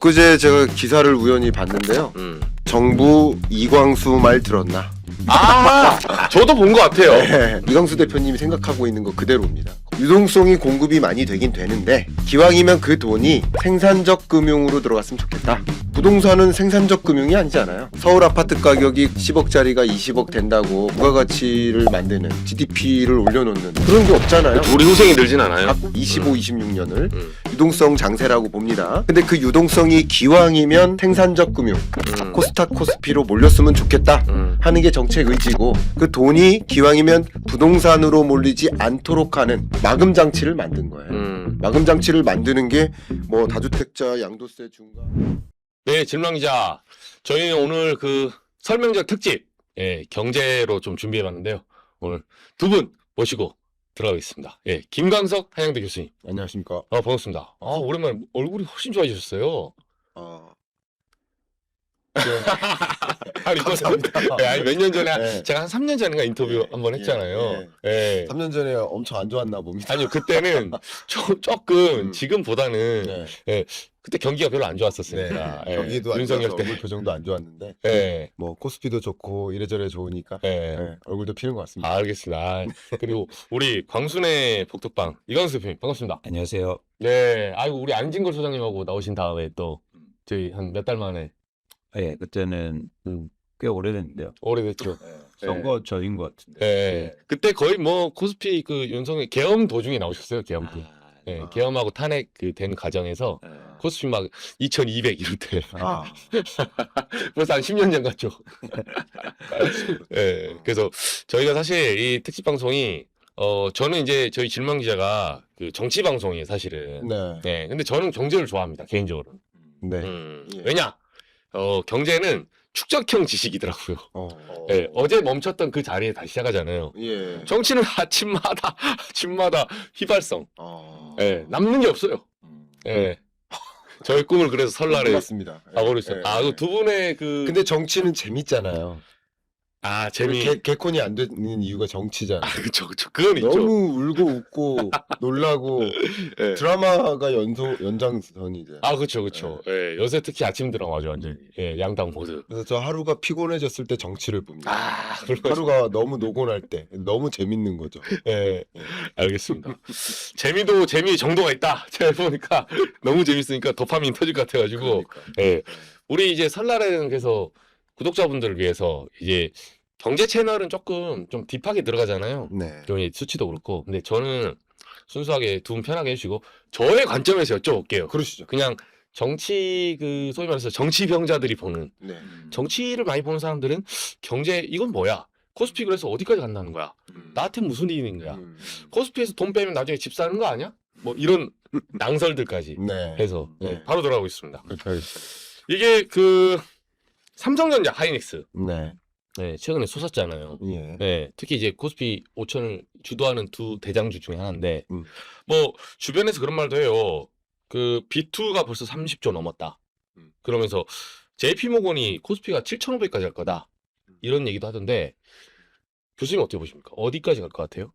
엊그제 제가 기사를 우연히 봤는데요. 정부 이광수 말 들었나? 아, 저도 본 것 같아요. 네, 이광수 대표님이 생각하고 있는 거 그대로입니다. 유동성이 공급이 많이 되긴 되는데 기왕이면 그 돈이 생산적 금융으로 들어갔으면 좋겠다. 부동산은 생산적 금융이 아니잖아요. 서울 아파트 가격이 10억짜리가 20억 된다고 부가가치를 만드는 GDP를 올려놓는 그런 게 없잖아요. 우리 후생이 늘진 않아요. 25, 26년을 유동성 장세라고 봅니다. 근데 그 유동성이 기왕이면 생산적 금융, 코스닥 코스피로 몰렸으면 좋겠다 하는 게 정책 의지고, 그 돈이 기왕이면 부동산으로 몰리지 않도록 하는 마금 장치를 만든 거예요. 마금 장치를 만드는 게 뭐 다주택자 양도세 중과. 네, 질망기자. 저희는 오늘 그 설명절 특집, 경제로 좀 준비해봤는데요. 오늘 두 분 모시고 들어가겠습니다. 김광석 한양대 교수님. 안녕하십니까. 반갑습니다. 오랜만에 얼굴이 훨씬 좋아지셨어요. 아니, 몇 년 전에, 네. 제가 한 3년 전인가 인터뷰 한번 했잖아요. 3년 전에 엄청 안 좋았나 봅니다. 아니요, 그때는 조금 지금보다는, 그때 경기가 별로 안 좋았었으니까. 경기도 안 윤석열 좋아서 때. 얼굴 표정도 안 좋았는데 뭐 코스피도 좋고 이래저래 좋으니까 얼굴도 피는 것 같습니다. 알겠습니다. 그리고 우리 광순의 복덕방 이광수 대표님 반갑습니다. 안녕하세요. 네, 아이고 우리 안진걸 소장님하고 나오신 다음에 또 저희 한 몇 달 만에 그때는 꽤 오래됐는데요. 오래됐죠. 선거 전인 것 같은데. 그때 거의 뭐 코스피 그 윤석열 계엄 도중에 나오셨어요. 계엄 때. 계엄하고 탄핵 그 된 과정에서 코스피 막 2200 이럴 때 벌써 한 10년 전 같죠. 그래서 저희가 사실 이 특집 방송이 저는 이제 저희 질문 기자가 그 정치 방송이에요, 사실은. 근데 저는 경제를 좋아합니다, 개인적으로. 왜냐? 경제는 축적형 지식이더라고요. 어제 멈췄던 그 자리에 다시 시작하잖아요. 정치는 아침마다 휘발성. 남는 게 없어요. 저의 꿈을 그래서 설날에 맞습니다. 가버렸어요. 그 두 분의 그 근데 정치는 재밌잖아요. 재미. 개콘이 안 되는 이유가 정치잖아. 그쵸. 그건 있죠. 너무 울고 웃고 놀라고 드라마가 연장선이죠. 그쵸. 요새 특히 아침 드라마죠, 완전히. 양당 모두. 그래서 저 하루가 피곤해졌을 때 정치를 봅니다. 그렇구나. 하루가 너무 노곤할 때 너무 재밌는 거죠. 알겠습니다. 재미도 재미 정도가 있다. 제가 보니까 너무 재밌으니까 도파민 터질 것 같아가지고. 우리 이제 설날에는 그래서 구독자분들을 위해서 이제 경제 채널은 조금 좀 딥하게 들어가잖아요. 좀 수치도 그렇고. 근데 저는 순수하게 두 분 편하게 해주시고 저의 관점에서 여쭤볼게요. 그러시죠. 그냥 정치 그 소위 말해서 정치병자들이 보는 정치를 많이 보는 사람들은 경제 이건 뭐야? 코스피 그래서 어디까지 간다는 거야? 나한테 무슨 일이 있는 거야? 코스피에서 돈 빼면 나중에 집 사는 거 아니야? 뭐 이런 낭설들까지 해서 바로 돌아오고 있습니다. 이게 그 삼성전자 하이닉스 최근에 솟았잖아요. 특히 이제 코스피 5천을 주도하는 두 대장주 중에 하나인데 뭐 주변에서 그런 말도 해요. 그 B2가 벌써 30조 넘었다. 그러면서 JP모건이 코스피가 7,500까지 갈 거다. 이런 얘기도 하던데 교수님 어떻게 보십니까? 어디까지 갈 것 같아요?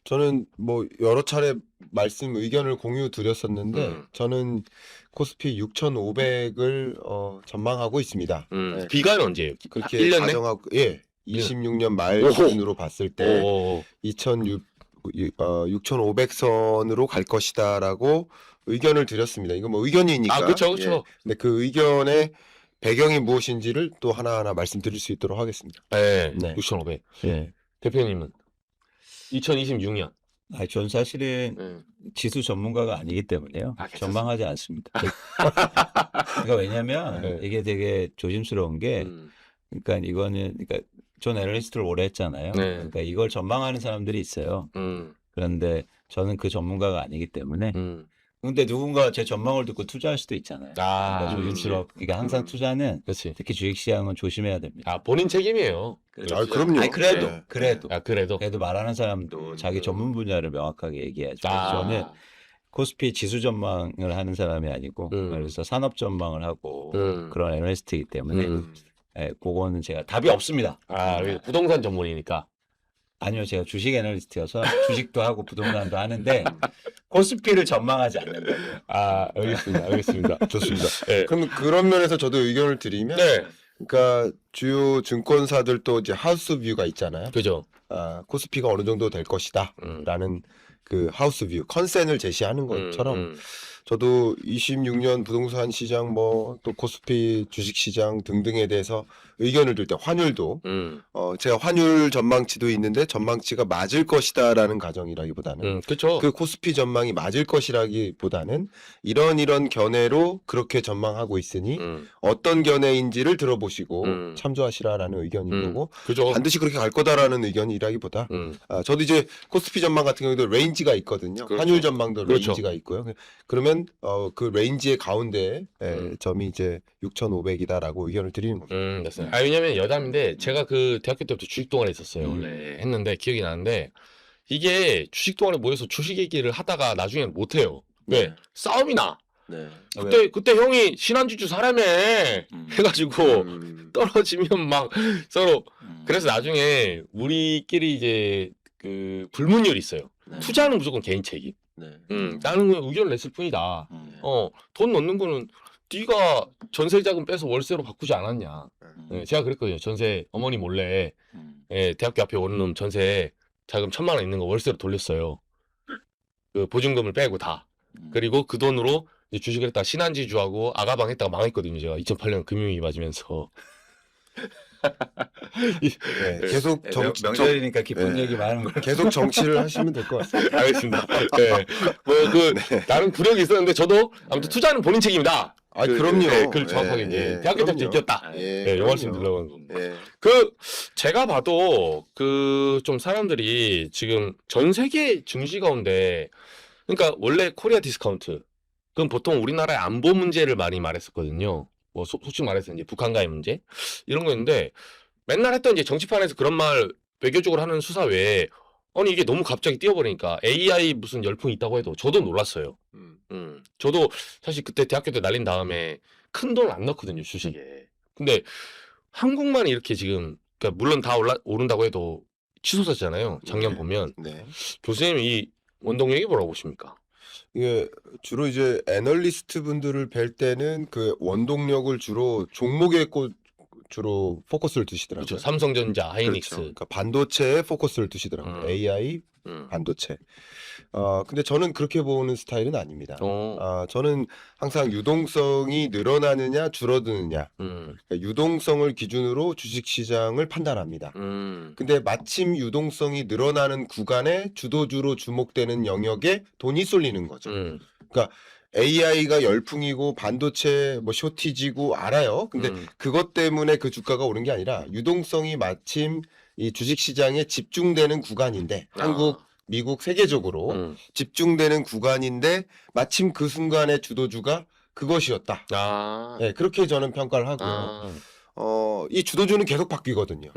저는 뭐 여러 차례 의견을 공유 드렸었는데 저는 코스피 6,500을 전망하고 있습니다. 비가는 언제예요? 그렇게 1년 내? 가정하고 26년 말 기준으로 봤을 때 6,500선으로 갈 것이다라고 의견을 드렸습니다. 이거 뭐 의견이니까. 그렇죠. 근데 그 의견의 배경이 무엇인지를 또 하나하나 말씀드릴 수 있도록 하겠습니다. 6,500. 대표님은 2026년. 전 사실은 지수 전문가가 아니기 때문에요. 전망하지 않습니다. 그러니까 왜냐면 이게 되게 조심스러운 게, 그러니까 이거는 존 애널리스트를 오래 했잖아요. 그러니까 이걸 전망하는 사람들이 있어요. 그런데 저는 그 전문가가 아니기 때문에. 근데 누군가 제 전망을 듣고 투자할 수도 있잖아요. 그러니까 조심스럽게. 그러니까 항상 투자는 특히 주식시장은 조심해야 됩니다. 본인 책임이에요. 그럼요. 그래도 말하는 사람도 자기 전문 분야를 명확하게 얘기해야죠. 저는 코스피 지수 전망을 하는 사람이 아니고 그래서 산업 전망을 하고 그런 애널리스트이기 때문에 그거는 제가 답이 없습니다. 부동산 전문이니까. 아니요, 제가 주식 애널리스트여서 주식도 하고 부동산도 하는데 코스피를 전망하지 않는다. 아, 알겠습니다. 알겠습니다. 좋습니다. 네. 그럼 그런 면에서 저도 의견을 드리면, 네. 그러니까 주요 증권사들도 이제 하우스 뷰가 있잖아요. 그죠. 코스피가 어느 정도 될 것이다라는 그 하우스 뷰, 컨센을 제시하는 것처럼 저도 26년 부동산 시장 뭐 또 코스피 주식 시장 등등에 대해서 의견을 들 때 환율도 제가 환율 전망치도 있는데 전망치가 맞을 것이다라는 가정이라기보다는 그렇죠. 그 코스피 전망이 맞을 것이라기보다는 이런 견해로 그렇게 전망하고 있으니 어떤 견해인지를 들어보시고 참조하시라라는 의견인 거고 그죠. 반드시 그렇게 갈 거다라는 의견이라기보다 저도 이제 코스피 전망 같은 경우도 레인지가 있거든요. 그렇죠. 환율 전망도 그렇죠. 레인지가 있고요. 그러면 그 레인지의 가운데 점이 이제 6,500이다라고 의견을 드리는 겁니다. 맞습니다. 왜냐면 여담인데 제가 그 대학교 때부터 주식 동아리 했었어요. 원래 했는데 기억이 나는데 이게 주식 동아리 모여서 주식 얘기를 하다가 나중에는 못 해요. 왜? 네. 싸움이 나. 네. 그때 형이 신한주주 사라며 해가지고 떨어지면 막 서로 그래서 나중에 우리끼리 이제 그 불문율이 있어요. 투자는 무조건 개인 책임. 나는 그냥 의견을 냈을 뿐이다. 돈 넣는 거는 네가 전세 자금 빼서 월세로 바꾸지 않았냐. 제가 그랬거든요. 전세 어머니 몰래 대학교 앞에 오는 놈 전세 자금 1,000만 원 있는 거 월세로 돌렸어요. 그 보증금을 빼고 다. 그리고 그 돈으로 이제 주식을 했다가 신한지주하고 아가방 했다가 망했거든요. 제가 2008년 금융위기 맞으면서. 네, 계속 명절이니까 기쁜 얘기 많은 걸 계속 정치를 하시면 될 것 같습니다. 알겠습니다. 네. 나름 구력이 있었는데 저도 아무튼 투자는 본인 책임이다. 그럼요. 그걸 정확하게 이제 대학교 때부터 느꼈다. 요 말씀 드리려고 한 겁니다. 제가 봐도 좀 사람들이 지금 전 세계 증시 가운데 그러니까 원래 코리아 디스카운트 그럼 보통 우리나라의 안보 문제를 많이 말했었거든요. 뭐 솔직히 말해서 이제 북한과의 문제 이런 거였는데 맨날 했던 이제 정치판에서 그런 말 외교적으로 하는 수사 외에 아니 이게 너무 갑자기 뛰어버리니까 AI 무슨 열풍이 있다고 해도 저도 놀랐어요. 저도 사실 그때 대학교 때 날린 다음에 큰 돈을 안 넣거든요 주식에. 근데 한국만 이렇게 지금 그러니까 물론 다 오른다고 해도 치솟았잖아요. 작년 보면 교수님 이 원동력이 뭐라고 보십니까? 이게 주로 이제 애널리스트 분들을 뵐 때는 그 원동력을 주로 종목에 주로 포커스를 두시더라고요. 그렇죠. 삼성전자, 하이닉스. 그러니까 반도체에 포커스를 두시더라고요. AI, 반도체. 근데 저는 그렇게 보는 스타일은 아닙니다. 저는 항상 유동성이 늘어나느냐 줄어드느냐. 그러니까 유동성을 기준으로 주식시장을 판단합니다. 근데 마침 유동성이 늘어나는 구간에 주도주로 주목되는 영역에 돈이 쏠리는 거죠. 그러니까 AI가 열풍이고 반도체 뭐 쇼티지고 알아요. 근데 그것 때문에 그 주가가 오른 게 아니라 유동성이 마침 이 주식시장에 집중되는 구간인데 한국, 미국, 세계적으로 집중되는 구간인데 마침 그 순간의 주도주가 그것이었다. 네, 그렇게 저는 평가를 하고요. 이 주도주는 계속 바뀌거든요.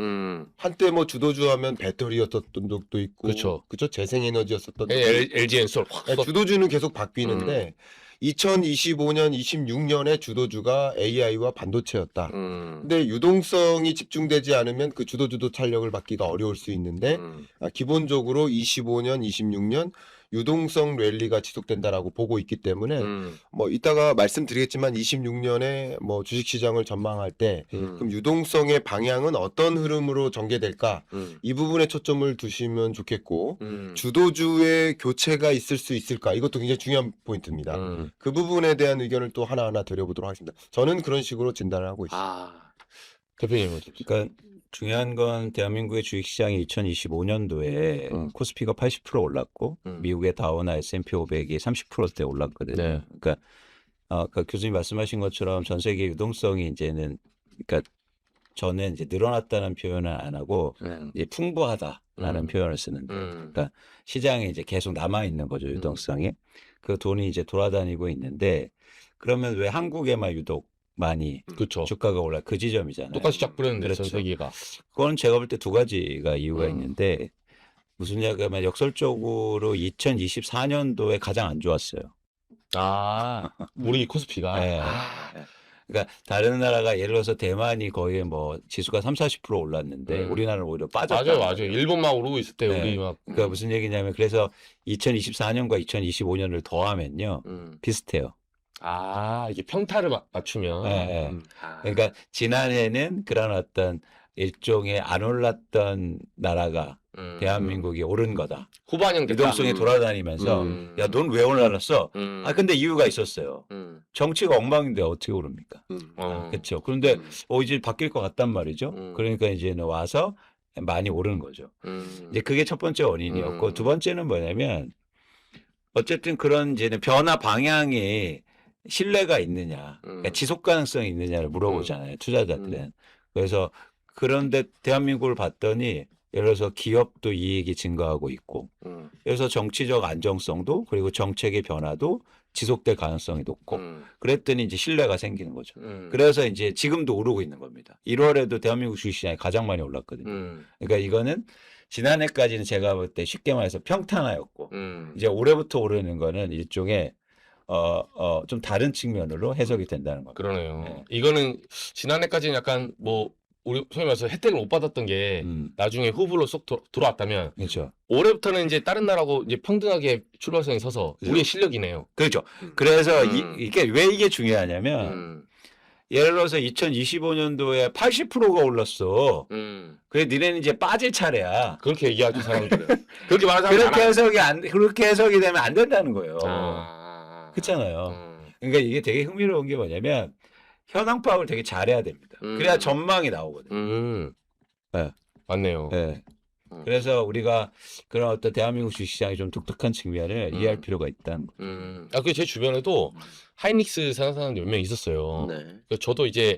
한때 뭐 주도주 하면 배터리였었던 적도 있고, 그렇죠. 재생에너지였었던 적도 있고. LG엔솔. 주도주는 계속 바뀌는데 2025년, 26년에 주도주가 AI와 반도체였다. 근데 유동성이 집중되지 않으면 그 주도주도 탄력을 받기가 어려울 수 있는데 기본적으로 25년, 26년 유동성 랠리가 지속된다라고 보고 있기 때문에 뭐 이따가 말씀드리겠지만 26년에 뭐 주식시장을 전망할 때 그럼 유동성의 방향은 어떤 흐름으로 전개될까 이 부분에 초점을 두시면 좋겠고 주도주의 교체가 있을 수 있을까 이것도 굉장히 중요한 포인트입니다. 그 부분에 대한 의견을 또 하나하나 드려보도록 하겠습니다. 저는 그런 식으로 진단을 하고 있습니다. 대표님은 그러니까 중요한 건 대한민국의 주식시장이 2025년도에 코스피가 80% 올랐고 미국의 다우나 S&P 500이 30%대 올랐거든요. 그러니까 교수님 말씀하신 것처럼 전 세계 유동성이 이제는 그러니까 전에 이제 늘어났다는 표현을 안 하고 이제 풍부하다라는 표현을 쓰는데 그러니까 시장에 이제 계속 남아 있는 거죠 유동성이. 그 돈이 이제 돌아다니고 있는데 그러면 왜 한국에만 유독 많이 그렇죠. 주가가 올라 그 지점이잖아요. 똑같이 쫙 뿌렸는데 그렇죠. 전 세계가. 그건 제가 볼 때 두 가지가 이유가 있는데 무슨 이야기냐면 역설적으로 2024년도에 가장 안 좋았어요. 우리 코스피가. 네. 그러니까 다른 나라가 예를 들어서 대만이 거의 뭐 지수가 30-40% 올랐는데 우리나라는 오히려 빠졌다. 맞아요. 일본 막 오르고 있을 때 네. 우리 막. 그러니까 무슨 얘기냐면 그래서 2024년과 2025년을 더하면요 비슷해요. 아, 이게 평타를 맞추면. 네, 네. 아. 그러니까 지난해는 그런 어떤 일종의 안 올랐던 나라가 대한민국이 오른 거다. 후반형 됐다. 유동성이 돌아다니면서 야, 넌 왜 올랐어? 아, 근데 이유가 있었어요. 정치가 엉망인데 어떻게 오릅니까? 그렇죠. 그런데 이제 바뀔 것 같단 말이죠. 그러니까 이제는 와서 많이 오르는 거죠. 이제 그게 첫 번째 원인이었고 두 번째는 뭐냐면 어쨌든 그런 이제는 변화 방향이 신뢰가 있느냐, 그러니까 지속 가능성이 있느냐를 물어보잖아요. 투자자들은. 그래서 그런데 대한민국을 봤더니 예를 들어서 기업도 이익이 증가하고 있고 그래서 정치적 안정성도 그리고 정책의 변화도 지속될 가능성이 높고 그랬더니 이제 신뢰가 생기는 거죠. 그래서 이제 지금도 오르고 있는 겁니다. 1월에도 대한민국 주식시장이 가장 많이 올랐거든요. 그러니까 이거는 지난해까지는 제가 볼 때 쉽게 말해서 평탄화였고 이제 올해부터 오르는 거는 일종의 좀 다른 측면으로 해석이 된다는 겁니다. 그러네요. 네. 이거는 지난해까지는 약간 뭐 우리 소위 말해서 혜택을 못 받았던 게 나중에 후불로 쏙 들어왔다면 그렇죠. 올해부터는 이제 다른 나라하고 이제 평등하게 출발선에 서서 그죠. 우리의 실력이네요. 그렇죠. 그래서 이게 왜 이게 중요하냐면 예를 들어서 2025년도에 80%가 올랐어. 그래 니네는 이제 빠질 차례야. 그렇게 얘기하죠 사람들은. 그렇게 말하는 사람들 그렇게 해석이 되면 안 된다는 거예요. 아. 그렇잖아요. 그러니까 이게 되게 흥미로운 게 뭐냐면 현황 파악을 되게 잘해야 됩니다. 그래야 전망이 나오거든요. 네. 맞네요. 네. 그래서 우리가 그런 어떤 대한민국 주식시장의 좀 독특한 측면을 이해할 필요가 있다는 거죠. 그 제 주변에도 하이닉스 사는 사람들 몇 명 있었어요. 네. 저도 이제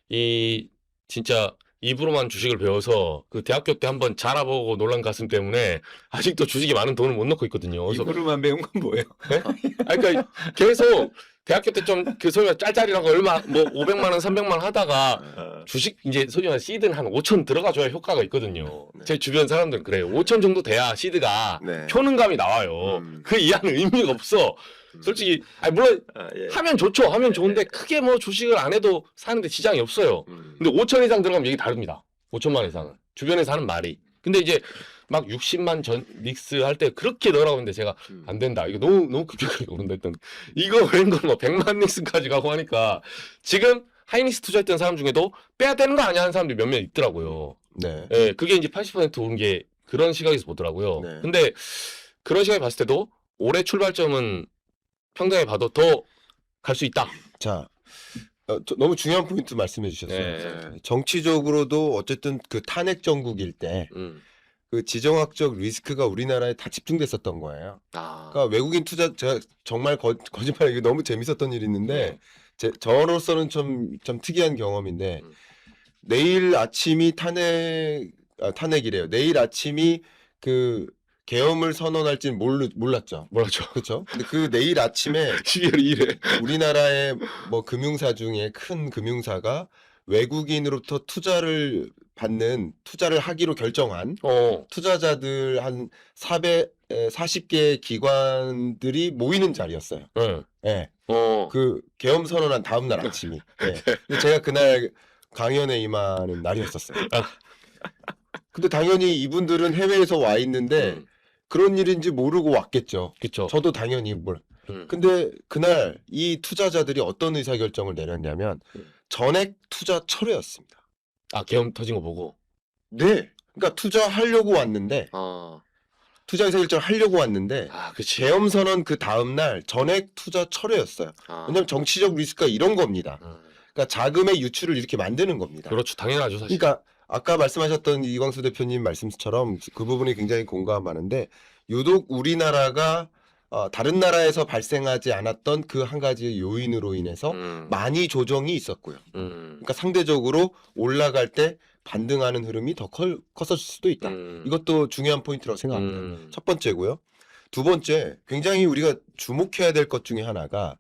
이 진짜 입으로만 주식을 배워서 그 대학교 때 한번 자라보고 놀란 가슴 때문에 아직도 주식에 많은 돈을 못 넣고 있거든요. 그래서 입으로만 배운 건 뭐예요? 네? 아니, 그러니까 계속 대학교 때 좀 그 소위 말해 짤짤이라고 얼마 뭐 500만 원, 300만 원 하다가 주식 이제 소위 말해 시드는 한 5천 들어가줘야 효과가 있거든요. 네. 제 주변 사람들은 그래요. 5천 정도 돼야 시드가 네. 효능감이 나와요. 그 이하는 의미가 없어. 솔직히 아니 물론 예. 하면 좋죠. 하면 좋은데 크게 뭐 주식을 안 해도 사는데 지장이 없어요. 근데 5천 이상 들어가면 얘기 다릅니다. 5천만 원 이상은. 주변에서 하는 말이. 근데 이제 막 60만 전 닉스 할 때 그렇게 넣으라고 했는데 제가 안 된다. 이거 너무 급격하게 오른다 했더니 이거 웬걸 뭐 100만 닉스까지 가고 하니까 지금 하이닉스 투자했던 사람 중에도 빼야 되는 거 아니야 하는 사람들이 몇 명 있더라고요. 네. 예, 그게 이제 80% 오른 게 그런 시각에서 보더라고요. 네. 근데 그런 시각에 봤을 때도 올해 출발점은 평등하게 봐도 더 갈 수 있다. 자, 너무 중요한 포인트 말씀해 주셨어요. 네. 정치적으로도 어쨌든 그 탄핵 정국일 때 그 지정학적 리스크가 우리나라에 다 집중됐었던 거예요. 그러니까 외국인 투자 제가 정말 거짓말 이게 너무 재밌었던 일이 있는데 저로서는 좀 특이한 경험인데 내일 아침이 탄핵이래요. 내일 아침이 그 계엄을 선언할지는 몰랐죠. 몰랐죠. 그렇죠. 근데 그 내일 아침에 12월 2일에 우리나라의 뭐 금융사 중에 큰 금융사가 외국인으로부터 투자를 하기로 결정한 투자자들 한 40개 기관들이 모이는 자리였어요. 네. 그 계엄 선언한 다음 날 아침이. 네. 근데 제가 그날 강연에 임하는 날이었었어요. 근데 당연히 이분들은 해외에서 와 있는데 그런 일인지 모르고 왔겠죠. 그렇죠. 저도 당연히 근데 그날 이 투자자들이 어떤 의사결정을 내렸냐면 전액 투자 철회였습니다. 아, 계엄 터진 거 보고. 네. 그러니까 투자하려고 왔는데 투자 의사결정을 하려고 왔는데 그치. 계엄 선언 그 다음 날 전액 투자 철회였어요. 왜냐하면 정치적 리스크가 이런 겁니다. 그러니까 자금의 유출을 이렇게 만드는 겁니다. 그렇죠. 당연하죠, 사실. 그러니까 아까 말씀하셨던 이광수 대표님 말씀처럼 그 부분이 굉장히 공감하는데 유독 우리나라가 다른 나라에서 발생하지 않았던 그 한 가지 요인으로 인해서 많이 조정이 있었고요. 그러니까 상대적으로 올라갈 때 반등하는 흐름이 더 컸을 수도 있다. 이것도 중요한 포인트라고 생각합니다. 첫 번째고요. 두 번째, 굉장히 우리가 주목해야 될 것 중에 하나가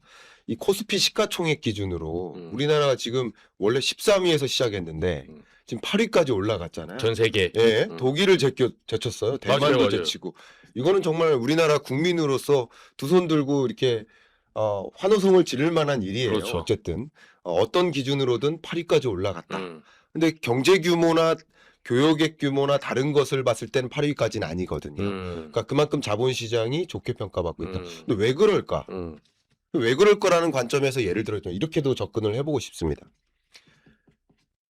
이 코스피 시가총액 기준으로 우리나라가 지금 원래 13위에서 시작했는데 지금 8위까지 올라갔잖아요. 전 세계. 예, 독일을 제쳤어요. 대만도 맞아요. 제치고. 이거는 정말 우리나라 국민으로서 두 손 들고 이렇게 환호성을 지를 만한 일이에요. 그렇죠. 어쨌든 어떤 기준으로든 8위까지 올라갔다. 근데 경제 규모나 교역액 규모나 다른 것을 봤을 때는 8위까지는 아니거든요. 그러니까 그만큼 자본시장이 좋게 평가받고 있다. 근데 왜 그럴까? 왜 그럴 거라는 관점에서 예를 들어 이렇게도 접근을 해보고 싶습니다.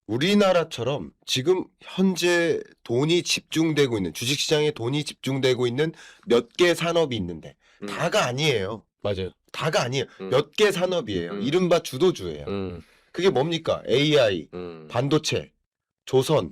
우리나라처럼 지금 현재 돈이 집중되고 있는 주식시장에 돈이 집중되고 있는 몇 개 산업이 있는데 다가 아니에요. 맞아요. 다가 아니에요. 몇 개 산업이에요. 이른바 주도주예요. 그게 뭡니까? AI, 반도체, 조선,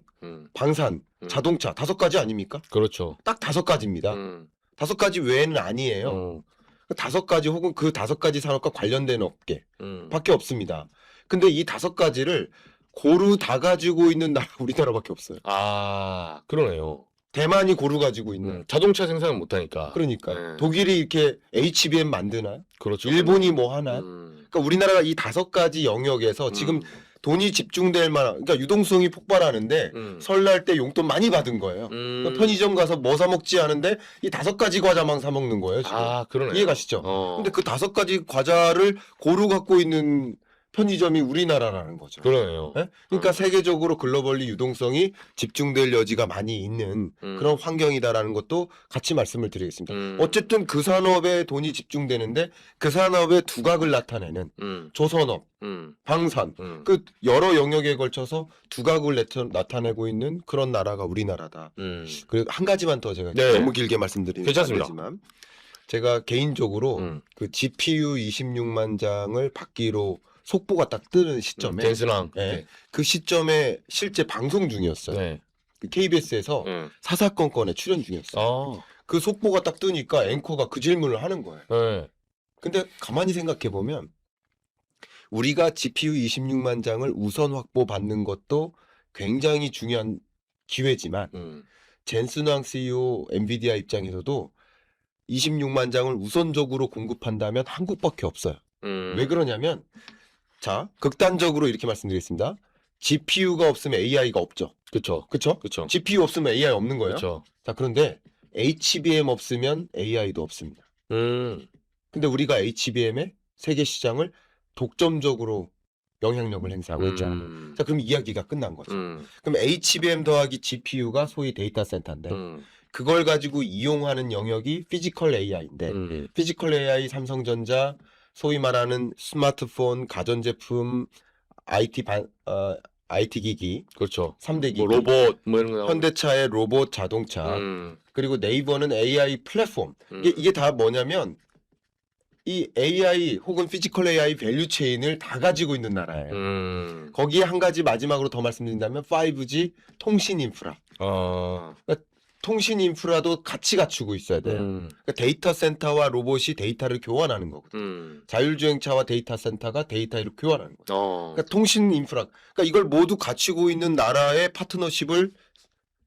방산, 자동차 5가지 아닙니까? 그렇죠. 딱 5가지입니다. 5가지 외에는 아니에요. 5가지 혹은 그 5가지 산업과 관련된 업계 밖에 없습니다. 근데 이 5가지를 고루 다 가지고 있는 나라 우리나라밖에 없어요. 아, 그러네요. 대만이 고루 가지고 있는. 자동차 생산을 못하니까. 그러니까 독일이 이렇게 HBM 만드나요? 그렇죠. 일본이 뭐 하나? 그러니까 우리나라가 이 5가지 영역에서 지금 돈이 집중될 만한, 그러니까 유동성이 폭발하는데 설날 때 용돈 많이 받은 거예요. 그러니까 편의점 가서 뭐 사 먹지 않은데 이 5가지 과자만 사 먹는 거예요. 지금. 아, 그러네요. 이해가시죠? 근데 그 5가지 과자를 고루 갖고 있는 편의점이 우리나라라는 거죠. 그러네요. 네? 그러니까 세계적으로 글로벌리 유동성이 집중될 여지가 많이 있는 그런 환경이다라는 것도 같이 말씀을 드리겠습니다. 어쨌든 그 산업에 돈이 집중되는데 그 산업의 두각을 나타내는 조선업, 방산, 그 여러 영역에 걸쳐서 두각을 나타내고 있는 그런 나라가 우리나라다. 그리고 한 가지만 더 제가 네. 너무 길게 말씀드리는 괜찮습니다. 거지만 제가 개인적으로 그 GPU 26만 장을 받기로 속보가 딱 뜨는 시점에 댄스랑. 네. 그 시점에 실제 방송 중이었어요. 네. 그 KBS에서 사사건건에 출연 중이었어요. 그 속보가 딱 뜨니까 앵커가 그 질문을 하는 거예요. 네. 근데 가만히 생각해 보면 우리가 GPU 26만 장을 우선 확보받는 것도 굉장히 중요한 기회지만 젠슨 왕 CEO 엔비디아 입장에서도 26만 장을 우선적으로 공급한다면 한국밖에 없어요. 왜 그러냐면 자, 극단적으로 이렇게 말씀드리겠습니다. GPU가 없으면 AI가 없죠. 그쵸. 그쵸? 그쵸. GPU 없으면 AI 없는 거예요. 그쵸. 자, 그런데 HBM 없으면 AI도 없습니다. 근데 우리가 HBM의 세계 시장을 독점적으로 영향력을 행사하고 있잖아요. 자, 그럼 이야기가 끝난 거죠. 그럼 HBM 더하기 GPU가 소위 데이터 센터인데 그걸 가지고 이용하는 영역이 피지컬 AI인데 피지컬 AI 삼성전자 소위 말하는 스마트폰, 가전제품, IT 기기, 그렇죠. 3대 기기, 뭐 로봇 뭐 이런 거. 현대차의 로봇 자동차, 그리고 네이버는 AI 플랫폼. 이게 다 뭐냐면 이 AI 혹은 피지컬 AI 밸류 체인을 다 가지고 있는 나라예요. 거기에 한 가지 마지막으로 더 말씀드린다면 5G 통신 인프라. 그러니까 통신 인프라도 같이 갖추고 있어야 돼요. 그러니까 데이터 센터와 로봇이 데이터를 교환하는 거거든요. 자율주행차와 데이터 센터가 데이터를 교환하는 거예요. 그러니까 통신 인프라. 그러니까 이걸 모두 갖추고 있는 나라의 파트너십을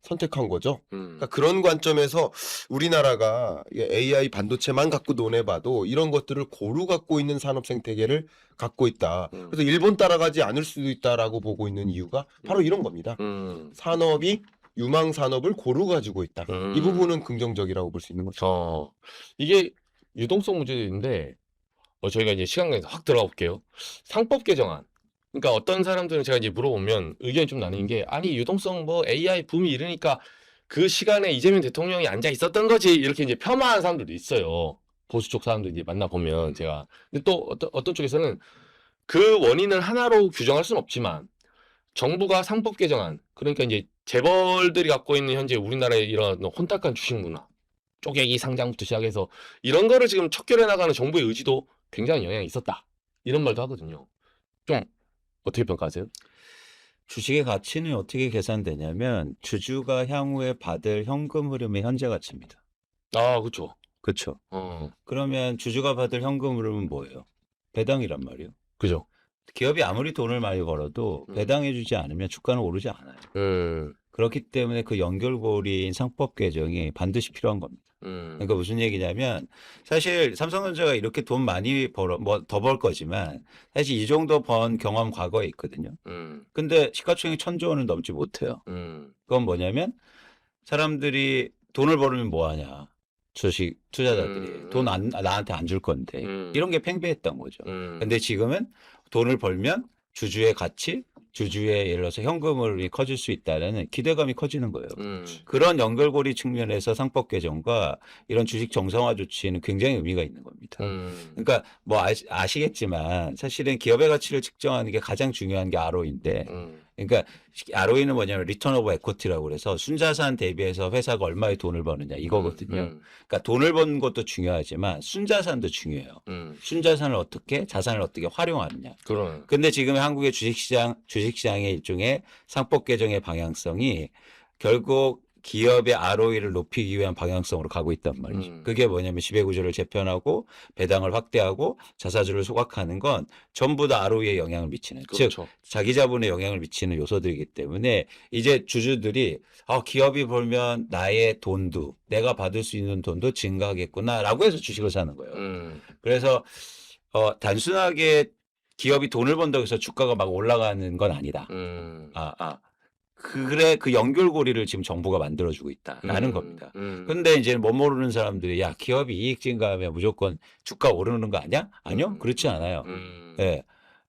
선택한 거죠. 그러니까 그런 관점에서 우리나라가 AI 반도체만 갖고 논해봐도 이런 것들을 고루 갖고 있는 산업 생태계를 갖고 있다. 그래서 일본 따라가지 않을 수도 있다라고 보고 있는 이유가 바로 이런 겁니다. 산업이 유망 산업을 고루 가지고 있다. 이 부분은 긍정적이라고 볼 수 있는 거죠. 이게 유동성 문제인데 저희가 이제 시간 관계에서 확 들어가 볼게요. 상법 개정안. 그러니까 어떤 사람들은 제가 이제 물어보면 의견이 좀 나뉘는 게 아니 유동성 뭐 AI 붐이 이르니까 그 시간에 이재명 대통령이 앉아 있었던 거지 이렇게 이제 폄하하는 사람들도 있어요. 보수 쪽 사람들 이제 만나 보면 제가. 근데 또 어떤 쪽에서는 그 원인을 하나로 규정할 수는 없지만 정부가 상법 개정안 그러니까 이제 재벌들이 갖고 있는 현재 우리나라의 이런 혼탁한 주식 문화, 쪼개기 상장부터 시작해서 이런 거를 지금 척결해 나가는 정부의 의지도 굉장히 영향이 있었다. 이런 말도 하거든요. 좀 어떻게 평가하세요? 주식의 가치는 어떻게 계산되냐면 주주가 향후에 받을 현금 흐름의 현재 가치입니다. 아, 그렇죠. 그렇죠. 그러면 주주가 받을 현금 흐름은 뭐예요? 배당이란 말이에요. 그죠. 기업이 아무리 돈을 많이 벌어도 배당해주지 않으면 주가는 오르지 않아요. 그렇기 때문에 그 연결고리인 상법 개정이 반드시 필요한 겁니다. 그러니까 무슨 얘기냐면 사실 삼성전자가 이렇게 돈 많이 벌어 뭐 더 벌 거지만 사실 이 정도 번 경험 과거에 있거든요. 근데 시가총액 1,000조 원을 넘지 못해요. 그건 뭐냐면 사람들이 돈을 벌으면 뭐 하냐? 주식 투자자들이 돈 나한테 안 줄 건데 이런 게 팽배했던 거죠. 근데 지금은 돈을 벌면 주주의 가치, 주주의 예를 들어서 현금을 커질 수 있다는 기대감이 커지는 거예요. 그런 연결고리 측면에서 상법 개정과 이런 주식 정상화 조치는 굉장히 의미가 있는 겁니다. 그러니까 뭐 아시겠지만 사실은 기업의 가치를 측정하는 게 가장 중요한 게 ROE인데 그러니까 ROE는 뭐냐면 리턴 오브 에쿼티라고 그래서 순자산 대비해서 회사가 얼마의 돈을 버느냐 이거거든요. 그러니까 돈을 버는 것도 중요하지만 순자산도 중요해요. 순자산을 어떻게 자산을 어떻게 활용하느냐. 근데 지금 한국의 주식시장의 일종의 상법 개정의 방향성이 결국 기업의 ROE를 높이기 위한 방향성으로 가고 있단 말이죠. 그게 뭐냐면 지배구조를 재편하고 배당을 확대하고 자사주를 소각하는 건 전부 다 ROE에 영향을 미치는 그렇죠. 즉 자기 자본에 영향을 미치는 요소들이기 때문에 이제 주주들이 기업이 벌면 나의 돈도 내가 받을 수 있는 돈도 증가하겠구나라고 해서 주식을 사는 거예요. 그래서 단순하게 기업이 돈을 번다고 해서 주가가 막 올라가는 건 아니다. 그래 그 연결고리를 지금 정부가 만들어주고 있다라는 겁니다. 근데 이제 못 모르는 사람들이 야 기업이 이익 증가하면 무조건 주가 오르는 거 아니야? 아니요, 그렇지 않아요. 예,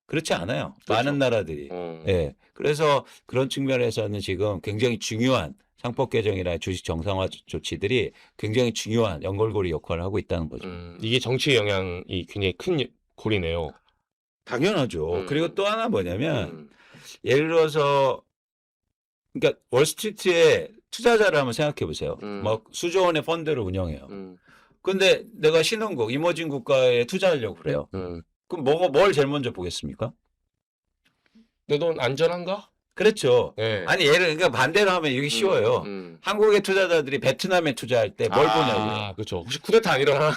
그렇지 않아요. 그렇죠. 많은 나라들이. 예, 그래서 그런 측면에서는 지금 굉장히 중요한 상법 개정이나 주식 정상화 조치들이 굉장히 중요한 연결고리 역할을 하고 있다는 거죠. 이게 정치의 영향이 굉장히 큰 고리네요. 당연하죠. 그리고 또 하나 뭐냐면 예를 들어서 그러니까 월스트리트의 투자자를 한번 생각해 보세요. 막 수조 원의 펀드를 운영해요. 근데 내가 신흥국, 이머징 국가에 투자하려고 그래요. 그럼 뭘 제일 먼저 보겠습니까? 내 돈 안전한가? 그렇죠. 네. 아니 그러니까 반대로 하면 이게 쉬워요. 한국의 투자자들이 베트남에 투자할 때 뭘 보냐고요. 그렇죠. 혹시 쿠데타 안 일어나?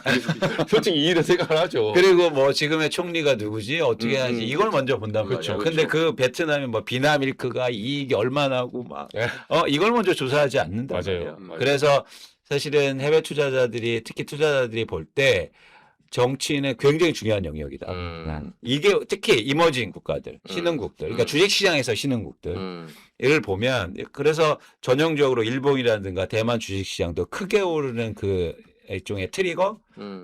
솔직히 이런 생각을 하죠. 그리고 뭐 지금의 총리가 누구지? 어떻게 하지? 이걸 먼저 본단 그렇죠, 말이에요. 근데 그 베트남이 뭐 비나밀크가 이익이 얼마나 하고 막 이걸 먼저 조사하지 않는단 말이에요. 그래서 사실은 해외 투자자들이 특히 투자자들이 볼 때 정치는 굉장히 중요한 영역이다. 이게 특히 이머징 국가들, 신흥국들, 그러니까 주식시장에서 신흥국들을 보면 그래서 전형적으로 일본이라든가 대만 주식시장도 크게 오르는 그 일종의 트리거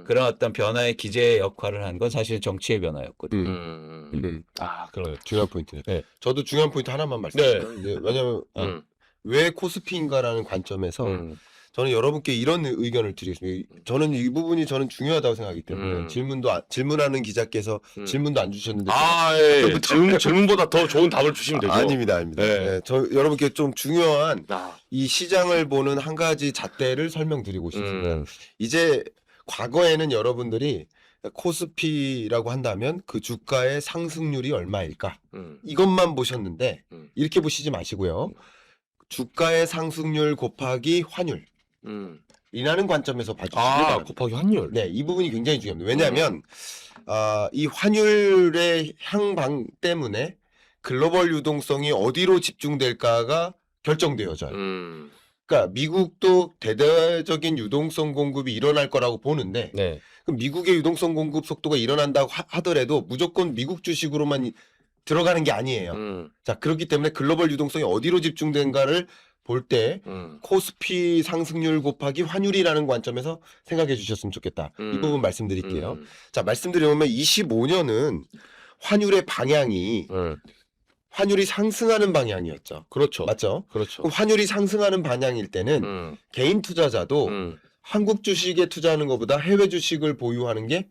그런 어떤 변화의 기제 역할을 한 건 사실 정치의 변화였거든요. 그러네요. 중요한 포인트네요. 네. 저도 중요한 포인트 하나만 말씀드릴게요. 왜냐하면 왜 코스피인가라는 관점에서 저는 여러분께 이런 의견을 드리겠습니다. 저는 이 부분이 저는 중요하다고 생각하기 때문에 질문하는 기자께서 질문도 안 주셨는데 질문보다 더 좋은 답을 주시면 되죠. 아닙니다. 네, 저 여러분께 좀 중요한 이 시장을 보는 한 가지 잣대를 설명드리고 싶습니다. 이제 과거에는 여러분들이 코스피라고 한다면 그 주가의 상승률이 얼마일까 이것만 보셨는데 이렇게 보시지 마시고요. 주가의 상승률 곱하기 환율 이라는 관점에서 봐주시기 바랍니다. 곱하기 환율. 네, 이 부분이 굉장히 중요합니다. 왜냐하면 이 환율의 향방 때문에 글로벌 유동성이 어디로 집중될까가 결정되어져요. 그러니까 미국도 대대적인 유동성 공급이 일어날 거라고 보는데 그럼 미국의 유동성 공급 속도가 일어난다고 하더라도 무조건 미국 주식으로만 들어가는 게 아니에요. 자, 그렇기 때문에 글로벌 유동성이 어디로 집중된가를 볼 때 코스피 상승률 곱하기 환율이라는 관점에서 생각해 주셨으면 좋겠다. 이 부분 말씀드릴게요. 자, 말씀드리면 25년은 환율의 방향이 환율이 상승하는 방향이었죠. 그렇죠. 맞죠? 그렇죠. 그럼 환율이 상승하는 방향일 때는 개인 투자자도 한국 주식에 투자하는 것보다 해외 주식을 보유하는 게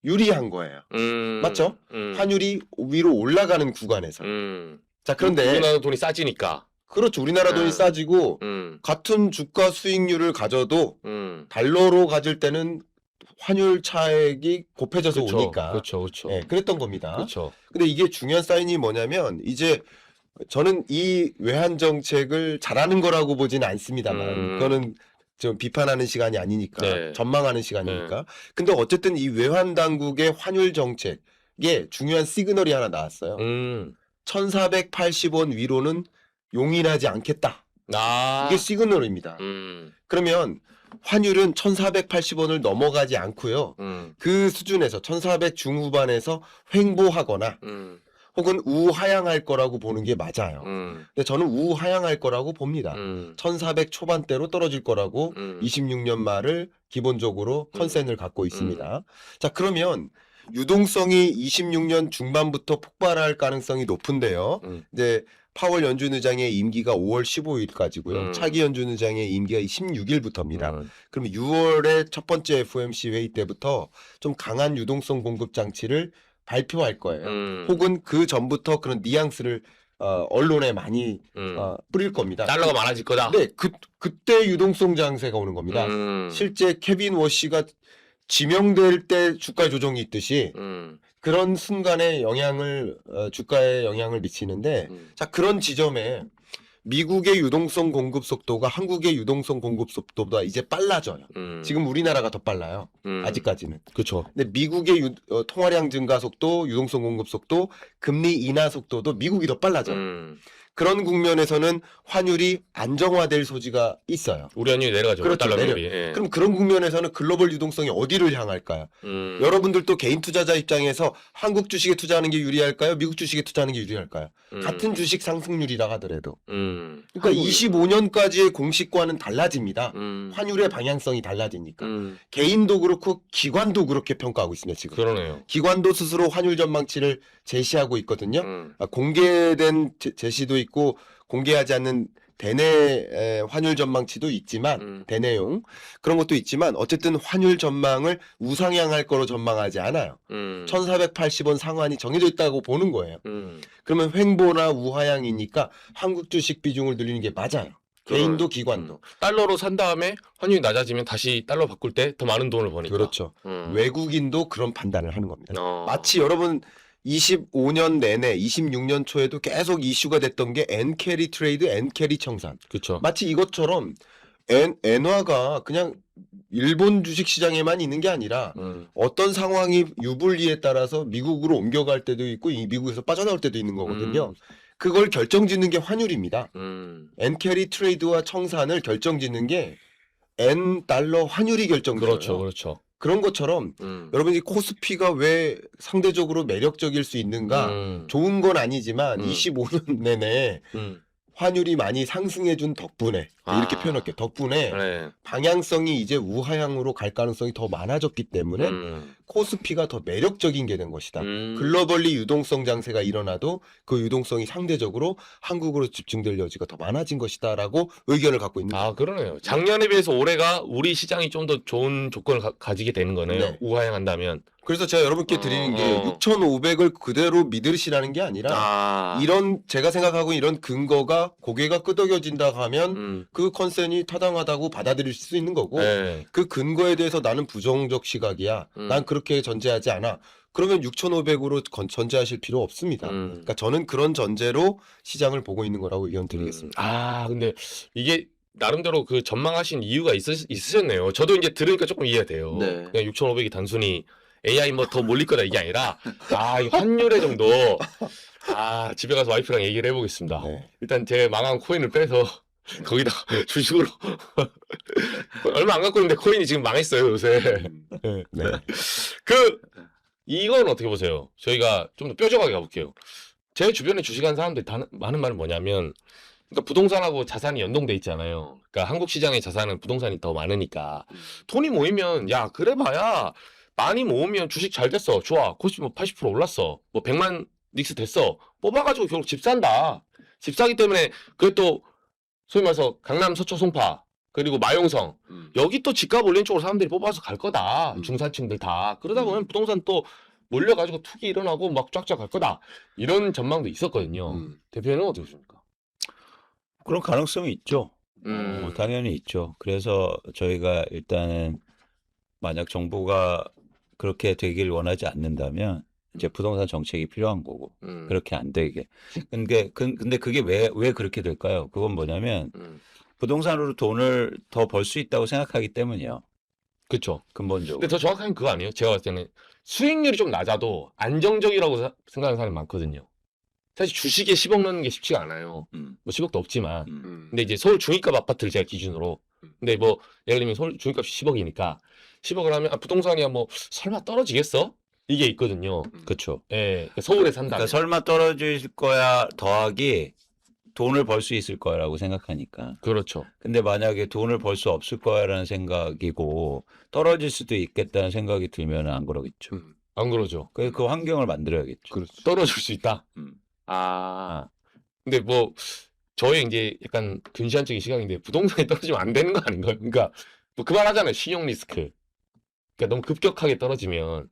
유리한 거예요. 맞죠? 환율이 위로 올라가는 구간에서. 자, 그런데 우리나라 돈이 싸지니까. 그렇죠. 우리나라 돈이 싸지고 같은 주가 수익률을 가져도 달러로 가질 때는 환율 차액이 곱해져서 오니까. 그렇죠. 네, 그랬던 겁니다. 그렇죠. 근데 이게 중요한 사인이 뭐냐면 이제 저는 이 외환 정책을 잘하는 거라고 보지는 않습니다만 그거는 좀 비판하는 시간이 아니니까 전망하는 시간이니까. 근데 어쨌든 이 외환 당국의 환율 정책에 중요한 시그널이 하나 나왔어요. 1480원 위로는 용인하지 않겠다. 이게 시그널입니다. 그러면 환율은 1480원을 넘어가지 않고요. 그 수준에서 1400 중후반에서 횡보하거나 혹은 우하향할 거라고 보는 게 맞아요. 근데 저는 우하향할 거라고 봅니다. 1400 초반대로 떨어질 거라고 26년 말을 기본적으로 컨센을 갖고 있습니다. 자, 그러면 유동성이 26년 중반부터 폭발할 가능성이 높은데요. 이제 파월 연준 의장의 임기가 5월 15일까지고요. 차기 연준 의장의 임기가 16일부터입니다. 그럼 6월에 첫 번째 FOMC 회의 때부터 좀 강한 유동성 공급 장치를 발표할 거예요. 혹은 그 전부터 그런 뉘앙스를 언론에 많이 뿌릴 겁니다. 달러가 많아질 거다. 네, 그때 유동성 장세가 오는 겁니다. 실제 케빈 워시가 지명될 때 주가 조정이 있듯이 그런 순간에 주가에 영향을 미치는데 자, 그런 지점에 미국의 유동성 공급 속도가 한국의 유동성 공급 속도보다 이제 빨라져요. 지금 우리나라가 더 빨라요. 아직까지는. 그렇죠. 근데 미국의 통화량 증가 속도, 유동성 공급 속도, 금리 인하 속도도 미국이 더 빨라져요. 그런 국면에서는 환율이 안정화될 소지가 있어요. 우리 환율이 내려가죠. 그렇죠. 달러 대비. 예. 그럼 그런 국면에서는 글로벌 유동성이 어디를 향할까요? 여러분들도 개인 투자자 입장에서 한국 주식에 투자하는 게 유리할까요? 미국 주식에 투자하는 게 유리할까요? 같은 주식 상승률이라 하더라도. 그러니까 25년까지의 공식과는 달라집니다. 환율의 방향성이 달라지니까. 개인도 그렇고 기관도 그렇게 평가하고 있습니다. 지금. 그러네요. 기관도 스스로 환율 전망치를 제시하고 있거든요. 공개된 제시도 있고 공개하지 않는 대내 환율 전망치도 있지만 대내용 그런 것도 있지만 어쨌든 환율 전망을 우상향할 거로 전망하지 않아요. 1480원 상한이 정해져 있다고 보는 거예요. 그러면 횡보나 우하향이니까 한국 주식 비중을 늘리는 게 맞아요. 개인도 기관도. 달러로 산 다음에 환율이 낮아지면 다시 달러 바꿀 때 더 많은 돈을 버니까. 그렇죠. 외국인도 그런 판단을 하는 겁니다. 마치 여러분 25년 내내 26년 초에도 계속 이슈가 됐던 게 엔캐리 트레이드, 엔캐리 청산. 그렇죠. 마치 이것처럼 엔화가 그냥 일본 주식 시장에만 있는 게 아니라 어떤 상황이 유불리에 따라서 미국으로 옮겨갈 때도 있고 이 미국에서 빠져나올 때도 있는 거거든요. 그걸 결정짓는 게 환율입니다. 엔캐리 트레이드와 청산을 결정짓는 게 엔 달러 환율이 결정돼요. 그렇죠. 그렇죠. 그런 것처럼 여러분이 코스피가 왜 상대적으로 매력적일 수 있는가? 좋은 건 아니지만 25년 내내 환율이 많이 상승해준 덕분에 이렇게 표현할게요. 덕분에 네. 방향성이 이제 우하향으로 갈 가능성이 더 많아졌기 때문에 코스피가 더 매력적인 게 된 것이다. 글로벌리 유동성 장세가 일어나도 그 유동성이 상대적으로 한국으로 집중될 여지가 더 많아진 것이다 라고 의견을 갖고 있는 거예요. 그러네요. 작년에 비해서 올해가 우리 시장이 좀 더 좋은 조건을 가지게 되는 거네요. 네. 우하향한다면. 그래서 제가 여러분께 드리는 게 6,500을 그대로 믿으시라는 게 아니라 이런 제가 생각하고 이런 근거가 고개가 끄덕여진다 하면 그 컨센이 타당하다고 받아들일 수 있는 거고 네. 그 근거에 대해서 나는 부정적 시각이야. 난 그렇게 전제하지 않아. 그러면 6,500으로 전제하실 필요 없습니다. 그러니까 저는 그런 전제로 시장을 보고 있는 거라고 의견 드리겠습니다. 근데 이게 나름대로 그 전망하신 이유가 있으셨네요. 저도 이제 들으니까 조금 이해가 돼요. 네. 그냥 6,500이 단순히 AI 뭐 더 몰릴 거다 이게 아니라 이 환율의 정도 집에 가서 와이프랑 얘기를 해보겠습니다. 네. 일단 제 망한 코인을 빼서 거기다 주식으로 얼마 안 갖고 있는데 코인이 지금 망했어요 요새. 네. 이건 어떻게 보세요? 저희가 좀 더 뾰족하게 가볼게요. 제 주변에 주식하는 사람들이 하는 말은 뭐냐면 그러니까 부동산하고 자산이 연동돼 있잖아요. 그러니까 한국 시장의 자산은 부동산이 더 많으니까 돈이 모이면 야 그래봐야 많이 모으면 주식 잘 됐어. 좋아. 코스피 뭐 80% 올랐어. 뭐 100만 닉스 됐어. 뽑아가지고 결국 집 산다. 집 사기 때문에 그게 또 소위 말해서 강남 서초 송파 그리고 마용성 여기 또 집값 올리는 쪽으로 사람들이 뽑아서 갈 거다. 중산층들 다. 그러다 보면 부동산 또 몰려가지고 투기 일어나고 막 쫙쫙 갈 거다. 이런 전망도 있었거든요. 대표님은 어떻게 보십니까? 그런 가능성이 있죠. 당연히 있죠. 그래서 저희가 일단은 만약 정부가 그렇게 되길 원하지 않는다면 이제 부동산 정책이 필요한 거고 그렇게 안 되게. 근데 그게 왜 그렇게 될까요? 그건 뭐냐면 부동산으로 돈을 더 벌 수 있다고 생각하기 때문이에요. 그렇죠. 근본적으로. 근데 더 정확하게 그거 아니에요? 제가 봤을 때는 수익률이 좀 낮아도 안정적이라고 생각하는 사람이 많거든요. 사실 주식에 10억 넣는 게 쉽지가 않아요. 뭐 10억도 없지만. 근데 이제 서울 중위값 아파트를 제가 기준으로. 근데 뭐 예를 들면 서울 중위값이 10억이니까 10억을 하면 부동산이야 뭐 설마 떨어지겠어? 이게 있거든요. 그렇죠. 예, 서울에 산다. 그러니까 설마 떨어질 거야 더하기 돈을 벌 수 있을 거야라고 생각하니까. 그렇죠. 근데 만약에 돈을 벌 수 없을 거야라는 생각이고 떨어질 수도 있겠다는 생각이 들면 안 그러겠죠. 안 그러죠. 그 환경을 만들어야겠죠. 그렇죠. 떨어질 수 있다. 아. 근데 뭐 저의 이제 약간 근시안적인 시각인데 부동산이 떨어지면 안 되는 거 아닌가요? 그러니까 뭐 그 말 하잖아요. 신용 리스크. 그러니까 너무 급격하게 떨어지면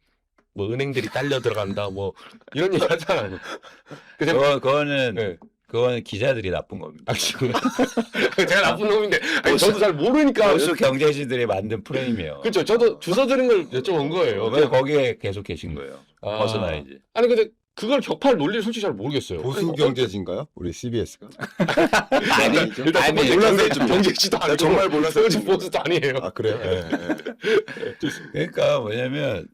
뭐 은행들이 딸려 들어간다 뭐 이런 얘기 하잖아요. 그거는 네. 그거는 기자들이 나쁜 겁니다. 아, 지금 제가 나쁜 놈인데 아니, 저도 잘 모르니까. 보수 경제지들이 만든 프레임이에요. 그렇죠. 저도 주워 들은 걸 여쭤본 거예요. 왜 거기에 계속 계신 거예요? 벗어나야지. 아니 근데 그걸 격파할 논리를 솔직히 잘 모르겠어요. 보수 경제진가요? 우리 CBS가? 아니, 일단 아니, 몰라서 경제지도 아니고 정말 몰라서 보수도 아니에요. 아 그래요? 네. 그러니까 뭐냐면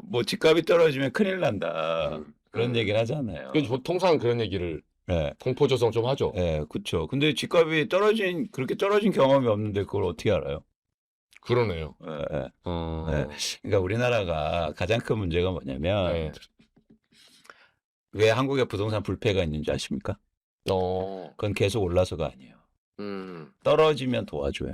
뭐 집값이 떨어지면 큰일 난다. 그런 얘기를 하잖아요. 그래서 통상 그런 얘기를 네. 공포 조성 좀 하죠. 네, 그렇죠. 근데 집값이 그렇게 떨어진 경험이 없는데 그걸 어떻게 알아요? 그러네요. 네, 네. 네. 그러니까 우리나라가 가장 큰 문제가 뭐냐면 네. 왜 한국에 부동산 불패가 있는지 아십니까? 그건 계속 올라서가 아니에요. 떨어지면 도와줘요.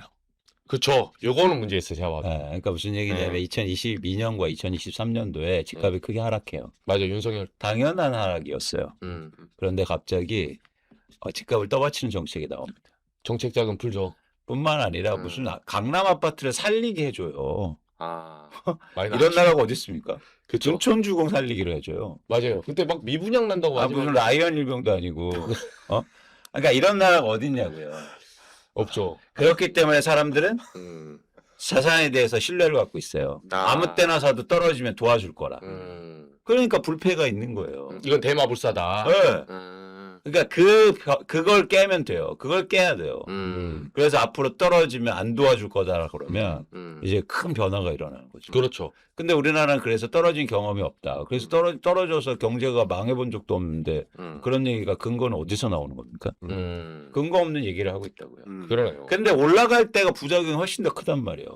그렇죠. 요거는 문제 있어요. 제가 봐도. 네, 그러니까 무슨 얘기냐면 2022년과 2023년도에 집값이 크게 하락해요. 맞아, 윤석열. 당연한 하락이었어요. 그런데 갑자기 집값을 떠받치는 정책이 나옵니다. 정책 자금 풀죠. 뿐만 아니라 무슨 강남 아파트를 살리게 해줘요. 많이 이런 나라가 어디 있습니까? 그쵸. 촌주공 살리기로 해줘요. 맞아요. 그때 막 미분양 난다고 무슨 라이언 일병도 아니고. 그러니까 이런 나라가 어디 있냐고요. 없죠. 그렇기 때문에 사람들은 자산에 대해서 신뢰를 갖고 있어요. 아무 때나 사도 떨어지면 도와줄 거라. 그러니까 불패가 있는 거예요. 이건 대마불사다. 네. 그러니까 그걸 깨면 돼요. 그걸 깨야 돼요. 그래서 앞으로 떨어지면 안 도와줄 거다 그러면 이제 큰 변화가 일어나는 거죠. 그렇죠. 근데 우리나라는 그래서 떨어진 경험이 없다. 그래서 떨어져서 경제가 망해본 적도 없는데 그런 얘기가 근거는 어디서 나오는 겁니까? 근거 없는 얘기를 하고 있다고요. 그러네요. 근데 올라갈 때가 부작용이 훨씬 더 크단 말이에요.